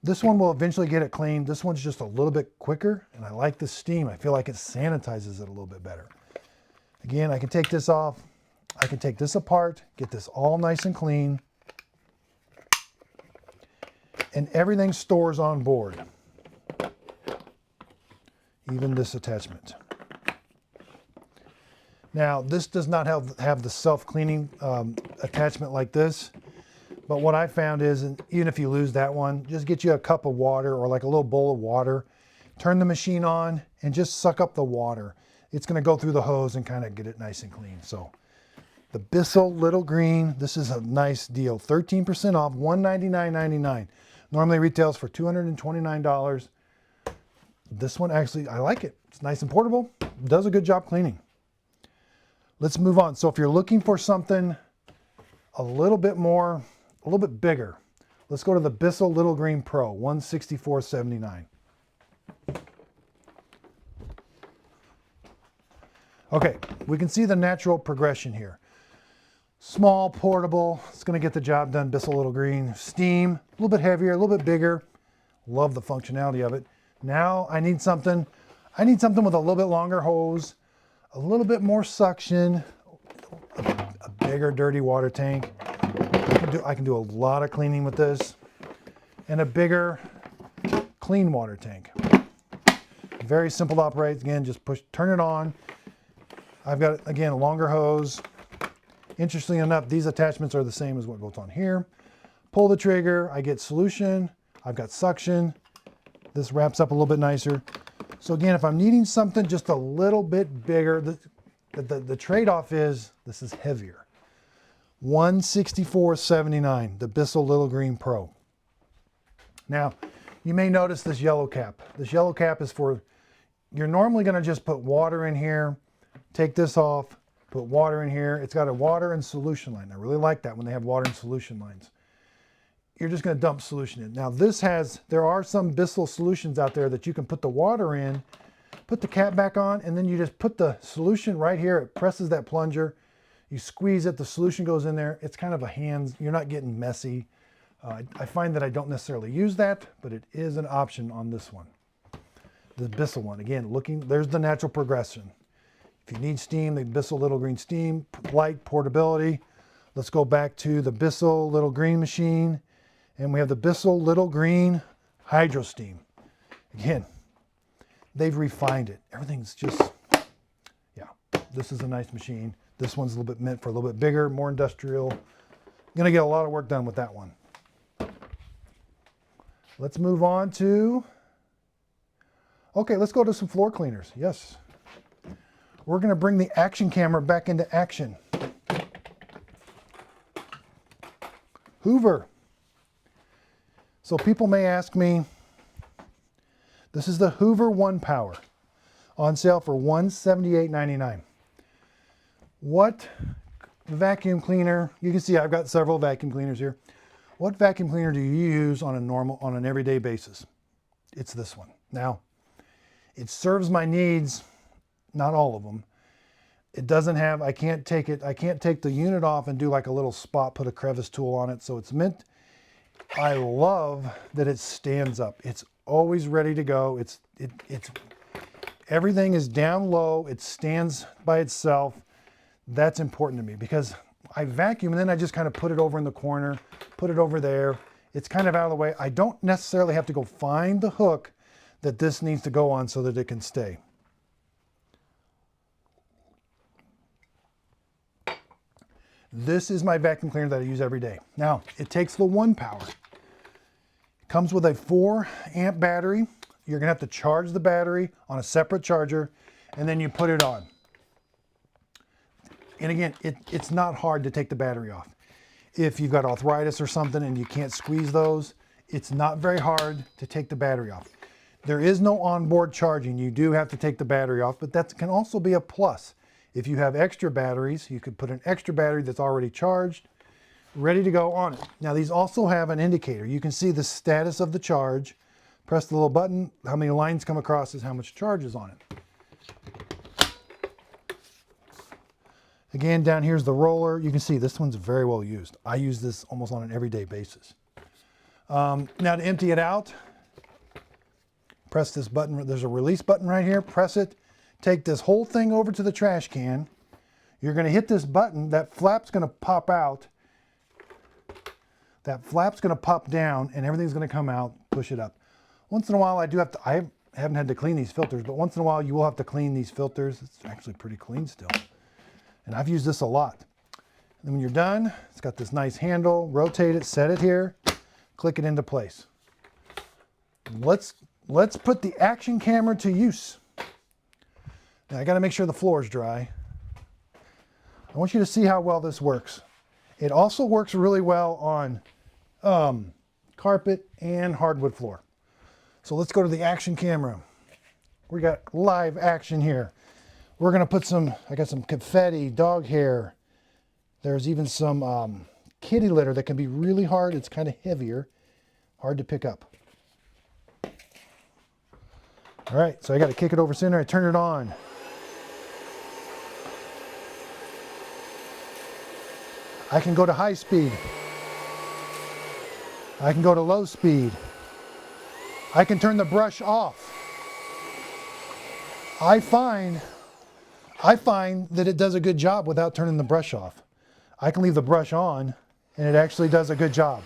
S1: This one will eventually get it clean. This one's just a little bit quicker, and I like the steam. I feel like it sanitizes it a little bit better. Again, I can take this off. I can take this apart, get this all nice and clean, and everything stores on board, even this attachment. Now, this does not have the self-cleaning attachment like this. But what I found is, and even if you lose that one, just get you a cup of water or like a little bowl of water, turn the machine on, and just suck up the water. It's going to go through the hose and kind of get it nice and clean. So the Bissell Little Green, this is a nice deal. 13% off, $199.99. Normally retails for $229. This one actually, I like it. It's nice and portable. Does a good job cleaning. Let's move on. So if you're looking for something a little bit bigger, let's go to the Bissell Little Green Pro, $164.79. Okay, we can see the natural progression here. Small, portable, it's gonna get the job done, Bissell Little Green. Steam, a little bit heavier, a little bit bigger. Love the functionality of it. Now I need something with a little bit longer hose, a little bit more suction, a bigger dirty water tank. I can do a lot of cleaning with this, and a bigger clean water tank. Very simple to operate. Again, just turn it on. I've got, again, a longer hose. Interestingly enough, these attachments are the same as what goes on here. pull the trigger, I get solution, I've got suction. This wraps up a little bit nicer. So again, if I'm needing something just a little bit bigger, the trade-off is this is heavier. $164.79, the Bissell Little Green Pro. Now, you may notice this yellow cap. This yellow cap is for, you're normally going to just put water in here, take this off, put water in here. It's got a water and solution line. I really like that when they have water and solution lines. You're just going to dump solution in. Now this has, there are some Bissell solutions out there that you can put the water in, put the cap back on, and then you just put the solution right here. It presses that plunger. You squeeze it, the solution goes in there. It's kind of a hands, you're not getting messy. I find that I don't necessarily use that, but it is an option on this one. The Bissell one, again, looking, there's the natural progression. If you need steam, the Bissell Little Green Steam, light, portability. Let's go back to the Bissell Little Green machine, and we have the Bissell Little Green HydroSteam. Again, they've refined it. Everything's just, yeah, this is a nice machine. This one's a little bit meant for a little bit bigger, more industrial. Gonna get a lot of work done with that one. Let's move on to, okay, let's go to some floor cleaners. Yes. We're going to bring the action camera back into action. Hoover. So people may ask me, this is the Hoover OnePwr on sale for $178.99. What vacuum cleaner, you can see I've got several vacuum cleaners here. What vacuum cleaner do you use on an everyday basis? It's this one. Now, it serves my needs, not all of them. It doesn't have, I can't take the unit off and do like a little spot, put a crevice tool on it. So it's meant, I love that it stands up. It's always ready to go. Everything is down low. It stands by itself. That's important to me because I vacuum and then I just kind of put it over in the corner, put it over there. It's kind of out of the way. I don't necessarily have to go find the hook that this needs to go on so that it can stay. This is my vacuum cleaner that I use every day. Now, it takes the OnePwr. It comes with a 4-amp battery. You're gonna have to charge the battery on a separate charger, and then you put it on. And again, it's not hard to take the battery off. If you've got arthritis or something and you can't squeeze those, it's not very hard to take the battery off. There is no onboard charging. You do have to take the battery off, but that can also be a plus. If you have extra batteries, you could put an extra battery that's already charged, ready to go on it. Now these also have an indicator. You can see the status of the charge. Press the little button, how many lines come across is how much charge is on it. Again, down here's the roller. You can see this one's very well used. I use this almost on an everyday basis. Now to empty it out, press this button. There's a release button right here. Press it. Take this whole thing over to the trash can. You're going to hit this button. That flap's going to pop out. That flap's going to pop down and everything's going to come out. Push it up. Once in a while I haven't had to clean these filters, but once in a while you will have to clean these filters. It's actually pretty clean still. And I've used this a lot. And then when you're done, it's got this nice handle. Rotate it, set it here, click it into place. Let's put the action camera to use. Now I got to make sure the floor is dry. I want you to see how well this works. It also works really well on carpet and hardwood floor. So let's go to the action camera. We got live action here. We're going to put I got some confetti, dog hair. There's even some kitty litter that can be really hard. It's kind of heavier, hard to pick up. All right, so I got to kick it over center. I turn it on. I can go to high speed. I can go to low speed. I can turn the brush off. I find that it does a good job without turning the brush off. I can leave the brush on and it actually does a good job.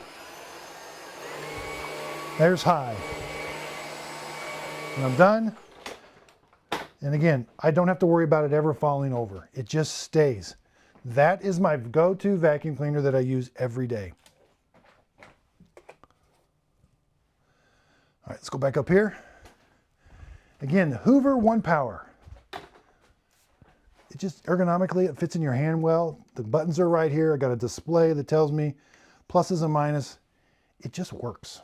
S1: There's high. And I'm done. And again, I don't have to worry about it ever falling over. It just stays. That is my go-to vacuum cleaner that I use every day. All right, let's go back up here. Again, the Hoover OnePwr. It just ergonomically, it fits in your hand well. The buttons are right here. I got a display that tells me pluses and minus. It just works.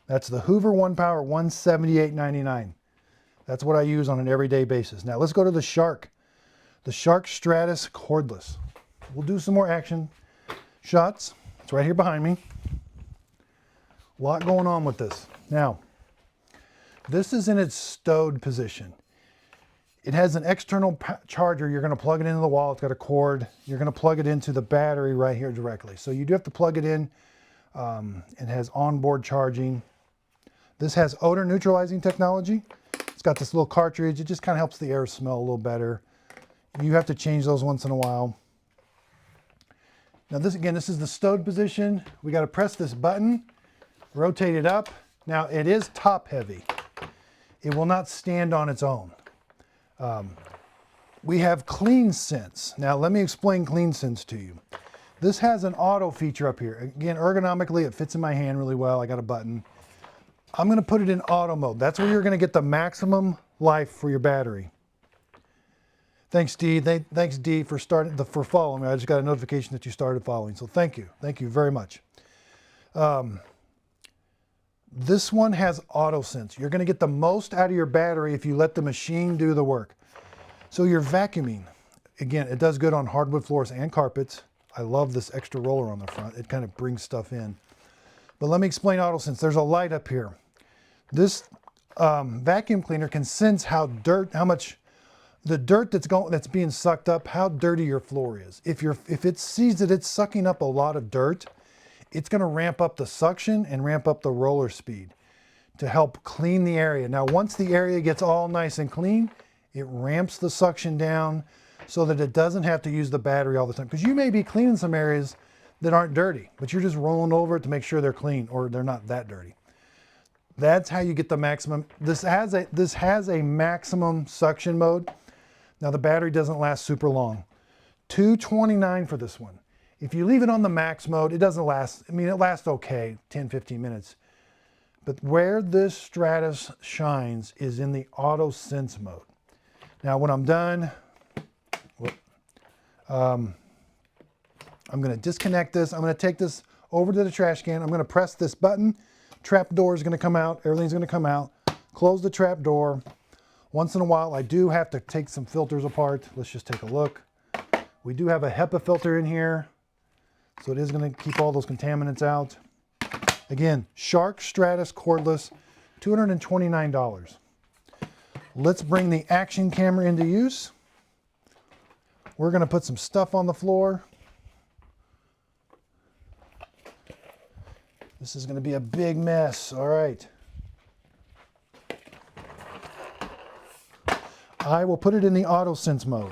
S1: That's the Hoover OnePwr, $178.99. That's what I use on an everyday basis. Now let's go to the Shark Stratus cordless. We'll do some more action shots. It's right here behind me. A lot going on with this. Now, this is in its stowed position. It has an external charger. You're going to plug it into the wall. It's got a cord. You're going to plug it into the battery right here directly. So you do have to plug it in. It has onboard charging. This has odor neutralizing technology. It's got this little cartridge. It just kind of helps the air smell a little better. You have to change those once in a while. Now this, again, this is the stowed position. We got to press this button, rotate it up. Now it is top heavy. It will not stand on its own. We have Clean Sense. Now let me explain Clean Sense to you. This has an auto feature up here. Again, ergonomically, it fits in my hand really well. I got a button. I'm going to put it in auto mode. That's where you're going to get the maximum life for your battery. Thanks, Dee. Thanks, Dee, for following me. I just got a notification that you started following, so thank you. Thank you very much. This one has auto sense. You're going to get the most out of your battery if you let the machine do the work. So you're vacuuming. Again, it does good on hardwood floors and carpets. I love this extra roller on the front. It kind of brings stuff in. But let me explain auto sense. There's a light up here. This vacuum cleaner can sense how much the dirt that's being sucked up, how dirty your floor is. If it sees that it's sucking up a lot of dirt, it's going to ramp up the suction and ramp up the roller speed to help clean the area. Now, once the area gets all nice and clean, it ramps the suction down so that it doesn't have to use the battery all the time. Because you may be cleaning some areas that aren't dirty, but you're just rolling over it to make sure they're clean or they're not that dirty. That's how you get the maximum. This has a maximum suction mode. Now the battery doesn't last super long. $229 for this one. If you leave it on the max mode, it doesn't last. I mean, it lasts okay, 10, 15 minutes. But where this Stratus shines is in the auto sense mode. Now when I'm done, I'm going to disconnect this. I'm going to take this over to the trash can. I'm going to press this button. Trap door is going to come out. Everything's going to come out. Close the trap door. Once in a while, I do have to take some filters apart. Let's just take a look. We do have a HEPA filter in here, so it is going to keep all those contaminants out. Again, Shark Stratus cordless, $229. Let's bring the action camera into use. We're going to put some stuff on the floor. This is going to be a big mess. All right. I will put it in the auto sense mode.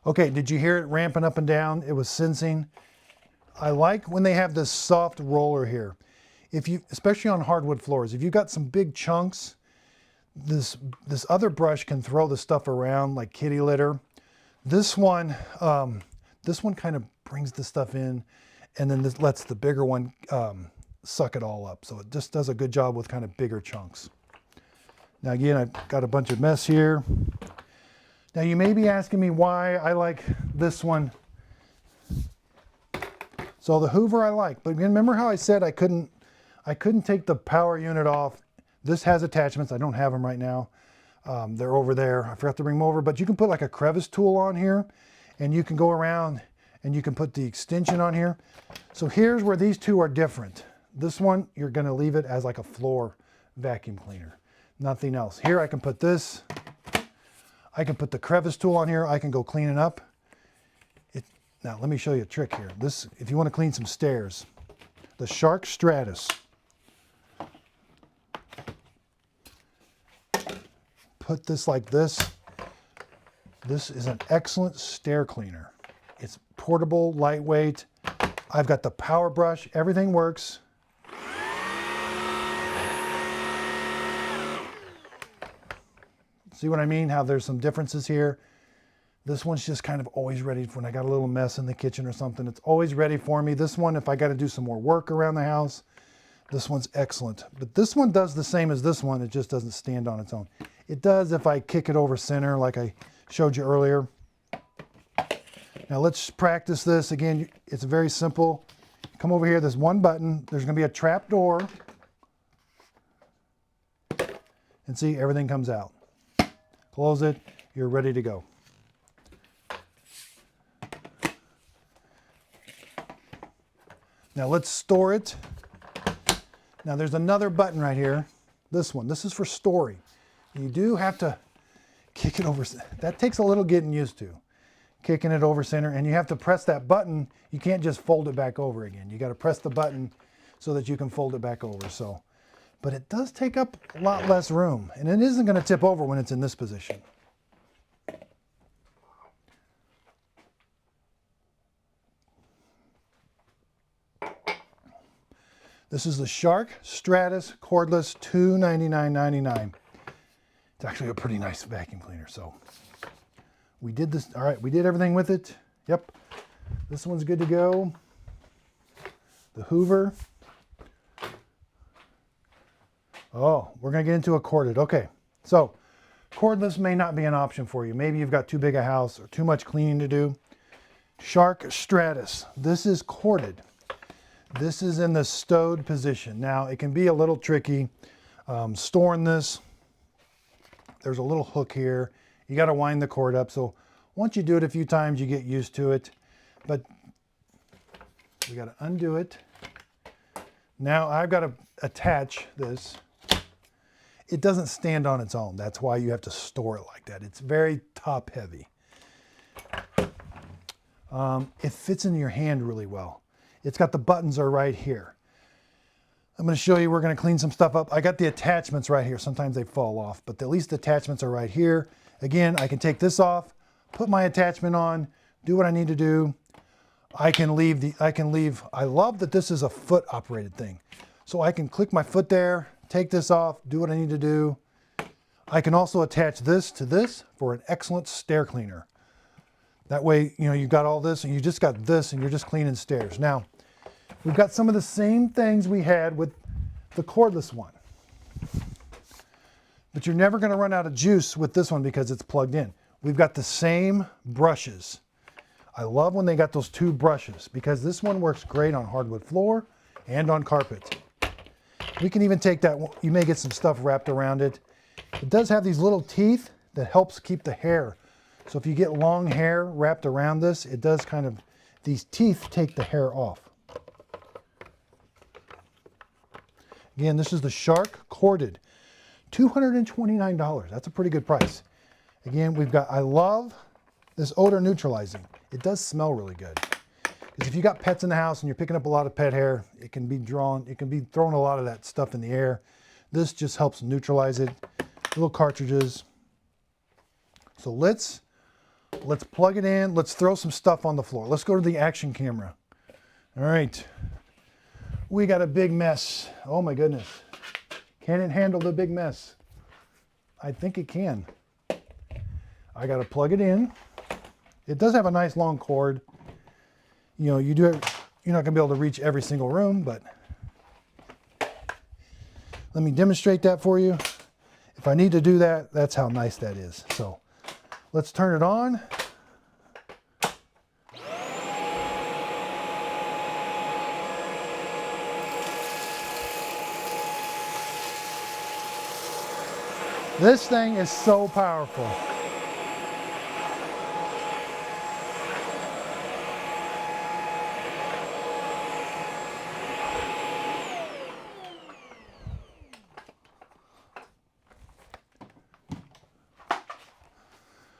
S1: Okay, did you hear it ramping up and down? It was sensing. I like when they have this soft roller here. Especially on hardwood floors, if you've got some big chunks, this other brush can throw the stuff around like kitty litter. This one kind of brings the stuff in, and then this lets the bigger one suck it all up. So it just does a good job with kind of bigger chunks. Now again, I've got a bunch of mess here. Now you may be asking me why I like this one. So the Hoover I like, but again, remember how I said I couldn't take the power unit off. This has attachments. I don't have them right now. They're over there. I forgot to bring them over, but you can put like a crevice tool on here, and you can go around and you can put the extension on here. So here's where these two are different. This one, you're going to leave it as like a floor vacuum cleaner, nothing else. Here I can put this. I can put the crevice tool on here. I can go clean it up. Now let me show you a trick here. If you want to clean some stairs, the Shark Stratus, put this like this. This is an excellent stair cleaner. It's portable, lightweight. I've got the power brush, everything works. See what I mean? How there's some differences here. This one's just kind of always ready for when I got a little mess in the kitchen or something. It's always ready for me. This one, if I got to do some more work around the house, this one's excellent. But this one does the same as this one. It just doesn't stand on its own. It does if I kick it over center like I showed you earlier. Now let's practice this. Again, it's very simple. Come over here, there's one button. There's going to be a trap door. And see, everything comes out. Close it, you're ready to go. Now let's store it. Now there's another button right here. This one, this is for storing. You do have to kick it over. That takes a little getting used to. Kicking it over center, and you have to press that button. You can't just fold it back over again. You got to press the button so that you can fold it back over. So, but it does take up a lot less room, and it isn't going to tip over when it's in this position. This is the Shark Stratus Cordless $299.99. It's actually a pretty nice vacuum cleaner. So we did this. All right, we did everything with it. Yep. This one's good to go. The Hoover. Oh, we're going to get into a corded. Okay, so cordless may not be an option for you. Maybe you've got too big a house or too much cleaning to do. Shark Stratus. This is corded. This is in the stowed position. Now, it can be a little tricky storing this. There's a little hook here. You got to wind the cord up. So once you do it a few times, you get used to it. But we got to undo it. Now I've got to attach this. It doesn't stand on its own. That's why you have to store it like that. It's very top heavy. It fits in your hand really well. It's got the buttons are right here. I'm going to show you, we're going to clean some stuff up. I got the attachments right here. Sometimes they fall off, but at least the attachments are right here. Again, I can take this off, put my attachment on, do what I need to do. I love that this is a foot operated thing. So I can click my foot there, take this off, do what I need to do. I can also attach this to this for an excellent stair cleaner. That way, you know, you've got all this and you just got this and you're just cleaning stairs. Now, we've got some of the same things we had with the cordless one. But you're never going to run out of juice with this one because it's plugged in. We've got the same brushes. I love when they got those two brushes because this one works great on hardwood floor and on carpet. We can even take that, you may get some stuff wrapped around it. It does have these little teeth that helps keep the hair. So if you get long hair wrapped around this, it does kind of, these teeth take the hair off. Again, this is the Shark Corded, $229. That's a pretty good price. Again, we've got, I love this odor neutralizing. It does smell really good. Because if you got pets in the house and you're picking up a lot of pet hair, it can be throwing a lot of that stuff in the air. This just helps neutralize it. Little cartridges. So let's plug it in. Let's throw some stuff on the floor. Let's go to the action camera. All right. We got a big mess. Oh my goodness. Can it handle the big mess? I think it can. I got to plug it in. It does have a nice long cord. You know, you're not going to be able to reach every single room, but let me demonstrate that for you. If I need to do that, that's how nice that is. So let's turn it on. This thing is so powerful.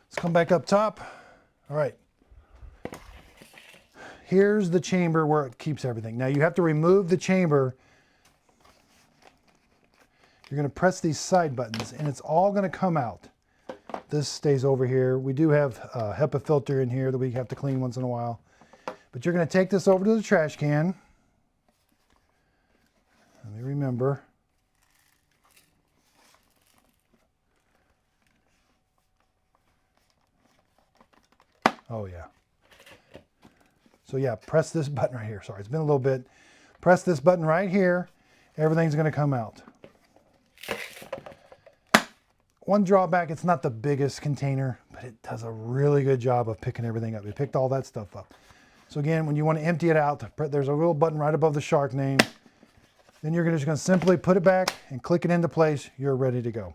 S1: Let's come back up top. All right. Here's the chamber where it keeps everything. Now you have to remove the chamber. You're going to press these side buttons and it's all going to come out. This stays over here. We do have a HEPA filter in here that we have to clean once in a while. But you're going to take this over to the trash can. Let me remember. Oh yeah. So yeah, press this button right here. Sorry, it's been a little bit. Press this button right here. Everything's going to come out. One drawback, it's not the biggest container, but it does a really good job of picking everything up. It picked all that stuff up. So again, when you want to empty it out, there's a little button right above the shark name. Then you're just going to simply put it back and click it into place. You're ready to go.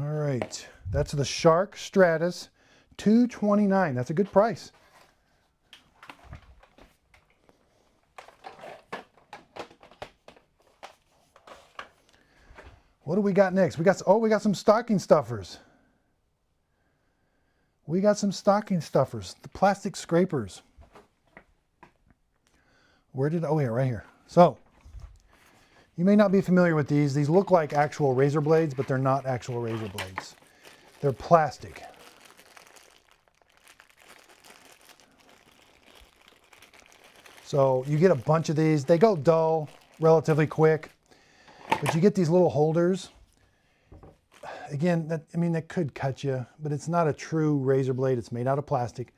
S1: All right, that's the Shark Stratus, $229. That's a good price. What do we got next? We got some stocking stuffers. We got some stocking stuffers, the plastic scrapers. Oh yeah, right here. So, you may not be familiar with these. These look like actual razor blades, but they're not actual razor blades. They're plastic. So you get a bunch of these. They go dull relatively quick, but you get these little holders. Again, that could cut you, but it's not a true razor blade. It's made out of plastic.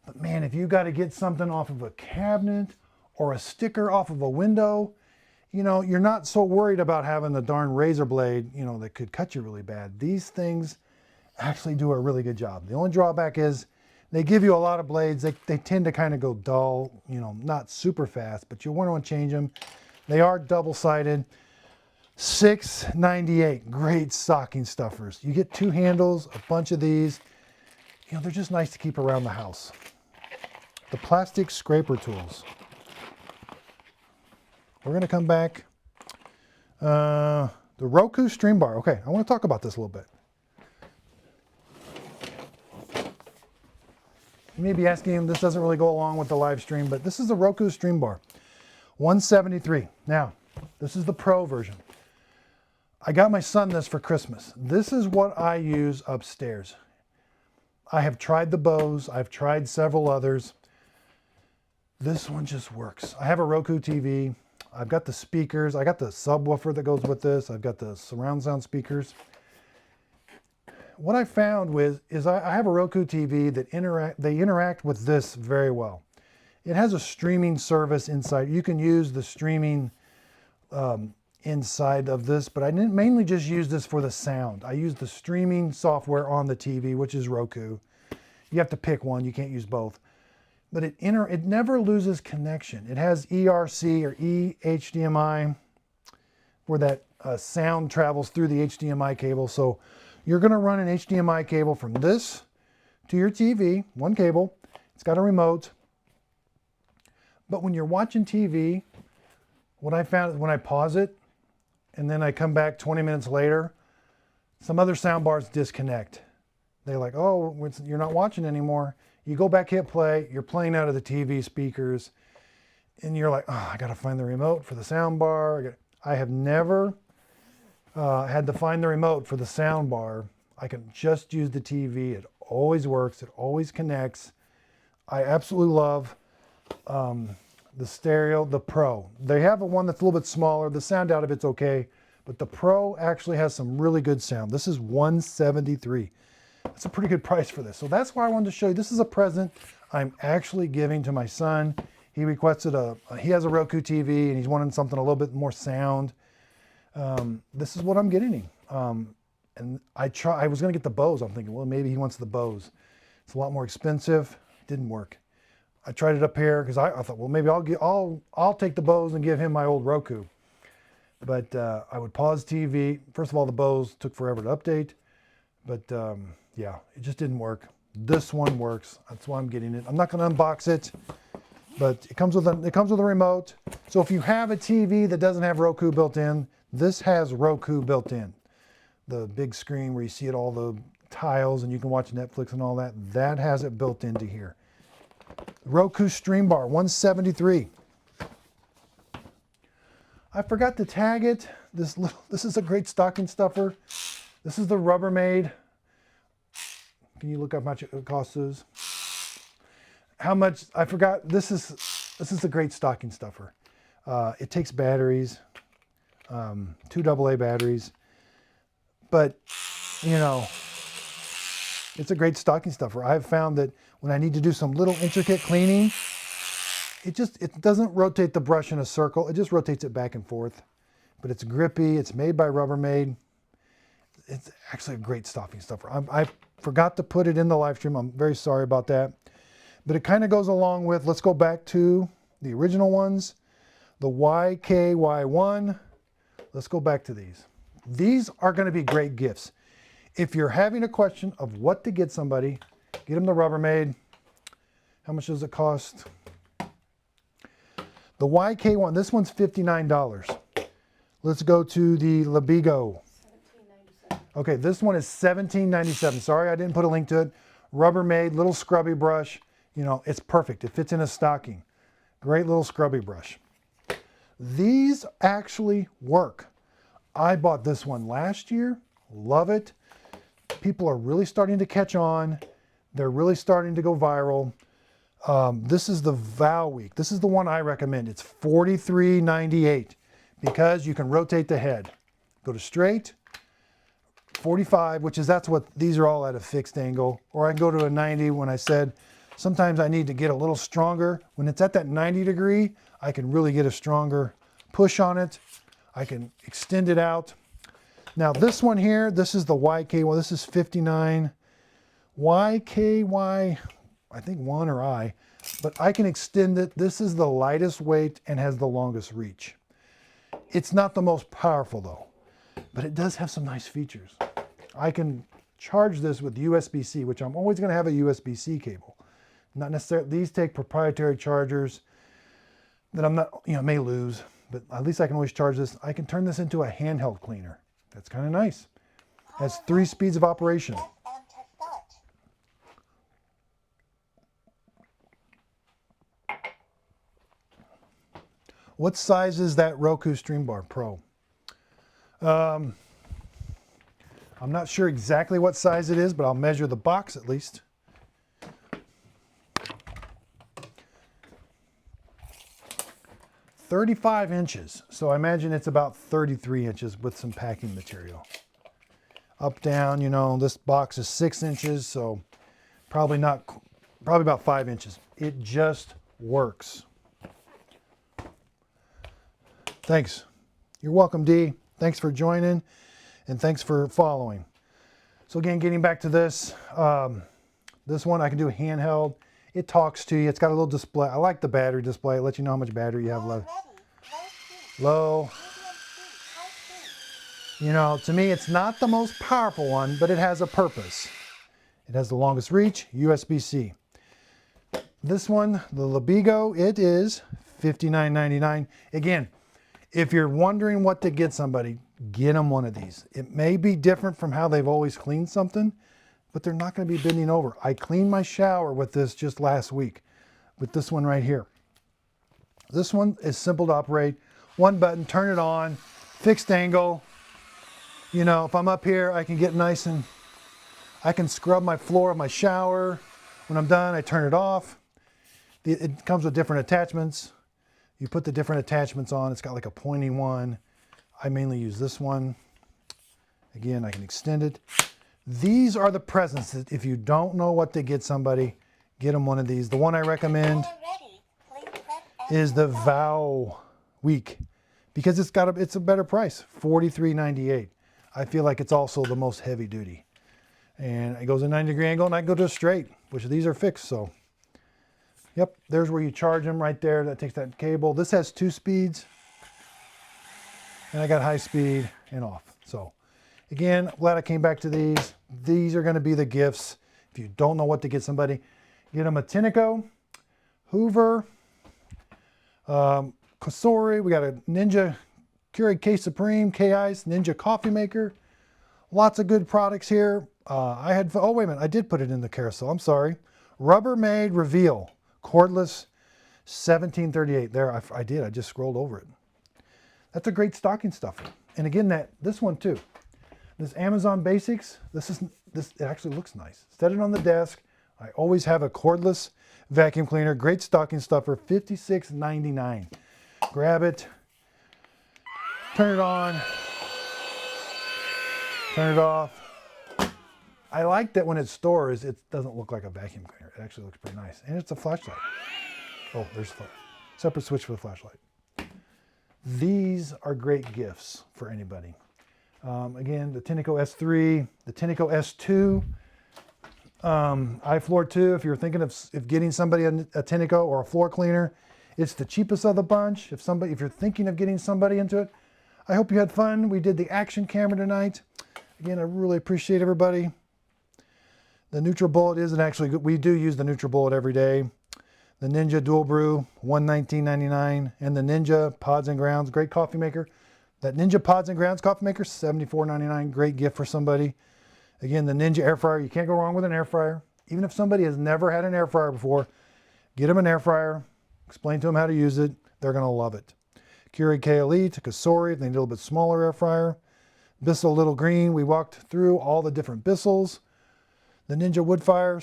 S1: But man, if you got to get something off of a cabinet or a sticker off of a window, you know, you're not so worried about having the darn razor blade, you know, that could cut you really bad. These things actually do a really good job. The only drawback is they give you a lot of blades. They tend to kind of go dull, you know, not super fast, but you want to change them. They are double-sided. $6.98, great stocking stuffers. You get 2 handles, a bunch of these. You know, they're just nice to keep around the house. The plastic scraper tools. We're going to come back. The Roku Stream Bar. Okay, I want to talk about this a little bit. You may be asking, this doesn't really go along with the live stream, but this is the Roku Stream Bar. $173. Now, this is the Pro version. I got my son this for Christmas. This is what I use upstairs. I have tried the Bose. I've tried several others. This one just works. I have a Roku TV. I've got the speakers. I got the subwoofer that goes with this. I've got the surround sound speakers. What I found is I have a Roku TV that interact with this very well. It has a streaming service inside. You can use the streaming inside of this, but I didn't mainly just use this for the sound. I use the streaming software on the TV, which is Roku. You have to pick one. You can't use both. But it never loses connection. It has ERC or eHDMI where that sound travels through the HDMI cable. So you're going to run an HDMI cable from this to your TV, one cable. It's got a remote. But when you're watching TV, what I found is when I pause it and then I come back 20 minutes later, some other sound bars disconnect. They're like, oh, you're not watching anymore. You go back, hit play, you're playing out of the TV speakers, and you're like, oh, I got to find the remote for the sound bar. I have never had to find the remote for the sound bar. I can just use the TV. It always works. It always connects. I absolutely love the stereo, the Pro. They have a one that's a little bit smaller. The sound out of it's okay, but the Pro actually has some really good sound. This is $173. That's a pretty good price for this. So that's why I wanted to show you. This is a present I'm actually giving to my son. He requested he has a Roku TV and he's wanting something a little bit more sound. This is what I'm getting him. And I was gonna get the Bose. I'm thinking, well, maybe he wants the Bose. It's a lot more expensive. Didn't work. I tried it up here because I thought, well, maybe I'll take the Bose and give him my old Roku. But I would pause TV. First of all, the Bose took forever to update. But yeah, it just didn't work. This one works. That's why I'm getting it. I'm not going to unbox it, but it comes with a remote. So if you have a TV that doesn't have Roku built in, this has Roku built in. The big screen where you see all the tiles and you can watch Netflix and all that, that has it built into here. Roku Stream Bar, $173. I forgot to tag it. This is a great stocking stuffer. This is the Rubbermaid. Can you look up how much it costs? How much, I forgot, this is a great stocking stuffer. It takes batteries, 2 AA batteries, but you know, it's a great stocking stuffer. I've found that when I need to do some little intricate cleaning, it doesn't rotate the brush in a circle, it just rotates it back and forth. But it's grippy, it's made by Rubbermaid. It's actually a great stocking stuffer. I forgot to put it in the live stream. I'm very sorry about that. But it kind of goes along with, let's go back to the original ones. The YKY1. Let's go back to these. These are going to be great gifts. If you're having a question of what to get somebody, get them the Rubbermaid. How much does it cost? The YK1, this one's $59. Let's go to the Libigo. Okay, this one is $17.97. Sorry, I didn't put a link to it. Rubbermaid, little scrubby brush. You know, it's perfect. It fits in a stocking. Great little scrubby brush. These actually work. I bought this one last year. Love it. People are really starting to catch on. They're really starting to go viral. This is the Vow Week. This is the one I recommend. It's $43.98 because you can rotate the head. Go to straight. 45, that's what these are all at a fixed angle, or I can go to a 90 when I said sometimes I need to get a little stronger. When it's at that 90 degree, I can really get a stronger push on it. I can extend it out. Now this one here, this is the YK, well this is 59. YKY, I think 1 or I, but I can extend it. This is the lightest weight and has the longest reach. It's not the most powerful though, but it does have some nice features. I can charge this with USB-C, which I'm always going to have a USB-C cable. Not necessarily, these take proprietary chargers that I'm not, may lose, but at least I can always charge this. I can turn this into a handheld cleaner. That's kind of nice. It has 3 speeds of operation. What size is that Roku Stream Bar Pro? I'm not sure exactly what size it is, but I'll measure the box at least. "35 inches, so I imagine it's about 33 inches with some packing material. Up, down, this box is 6 inches, so probably about 5 inches. It just works. Thanks. You're welcome, Dee. Thanks for joining, and thanks for following. So again, getting back to this, this one I can do a handheld. It talks to you. It's got a little display. I like the battery display. It lets you know how much battery you have left. Low. To me, it's not the most powerful one, but it has a purpose. It has the longest reach, USB-C. This one, the Libigo, it is $59.99. Again, if you're wondering what to get somebody, get them one of these. It may be different from how they've always cleaned something, but they're not going to be bending over. I cleaned my shower with this just last week, with this one right here. This one is simple to operate. One button, turn it on, fixed angle. If I'm up here, I can get nice and I can scrub my floor of my shower. When I'm done, I turn it off. It comes with different attachments. You put the different attachments on. It's got like a pointy one. I mainly use this one. Again, I can extend it. These are the presents that if you don't know what to get somebody, get them one of these. The one I recommend is the Vow Week because it's a better price, $43.98. I feel like it's also the most heavy duty. And it goes a 90-degree angle and I can go to a straight, which these are fixed, so. Yep, there's where you charge them right there. That takes that cable. This has 2 speeds. And I got high speed and off. So again, glad I came back to these. These are going to be the gifts. If you don't know what to get somebody, get them a Tineco, Hoover, Cosori. We got a Ninja Keurig K-Supreme, K-Iced, Ninja coffee maker. Lots of good products here. Oh wait a minute, I did put it in the carousel. I'm sorry. Rubbermaid Reveal. Cordless, $17.38. There, I did. I just scrolled over it. That's a great stocking stuffer. And again, this one too. This Amazon Basics, it actually looks nice. Set it on the desk. I always have a cordless vacuum cleaner. Great stocking stuffer, $56.99. Grab it, turn it on, turn it off. I like that when it stores, it doesn't look like a vacuum cleaner. It actually looks pretty nice. And it's a flashlight. Oh, there's a separate switch for the flashlight. These are great gifts for anybody. Again, the Tineco S3, the Tineco S2, iFloor 2. If you're thinking of getting somebody a Tineco or a floor cleaner, it's the cheapest of the bunch. If you're thinking of getting somebody into it, I hope you had fun. We did the action camera tonight. Again, I really appreciate everybody. The NutriBullet isn't actually good. We do use the NutriBullet every day. The Ninja Dual Brew, $119.99, and the Ninja Pods and Grounds, great coffee maker. That Ninja Pods and Grounds coffee maker, $74.99, great gift for somebody. Again, the Ninja air fryer, you can't go wrong with an air fryer. Even if somebody has never had an air fryer before, get them an air fryer, explain to them how to use it, they're gonna love it. Keurig K-Elite, Cosori, they need a little bit smaller air fryer. Bissell Little Green, we walked through all the different Bissells. The Ninja wood fire,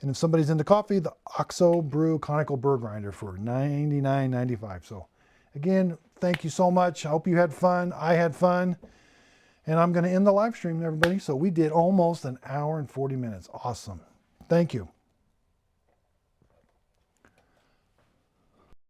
S1: and if somebody's into coffee, the OXO Brew conical burr grinder for $99.95. So again, thank you so much. I hope you had fun. I had fun. And I'm going to end the live stream, everybody. So we did almost an hour and 40 minutes. Awesome. Thank you.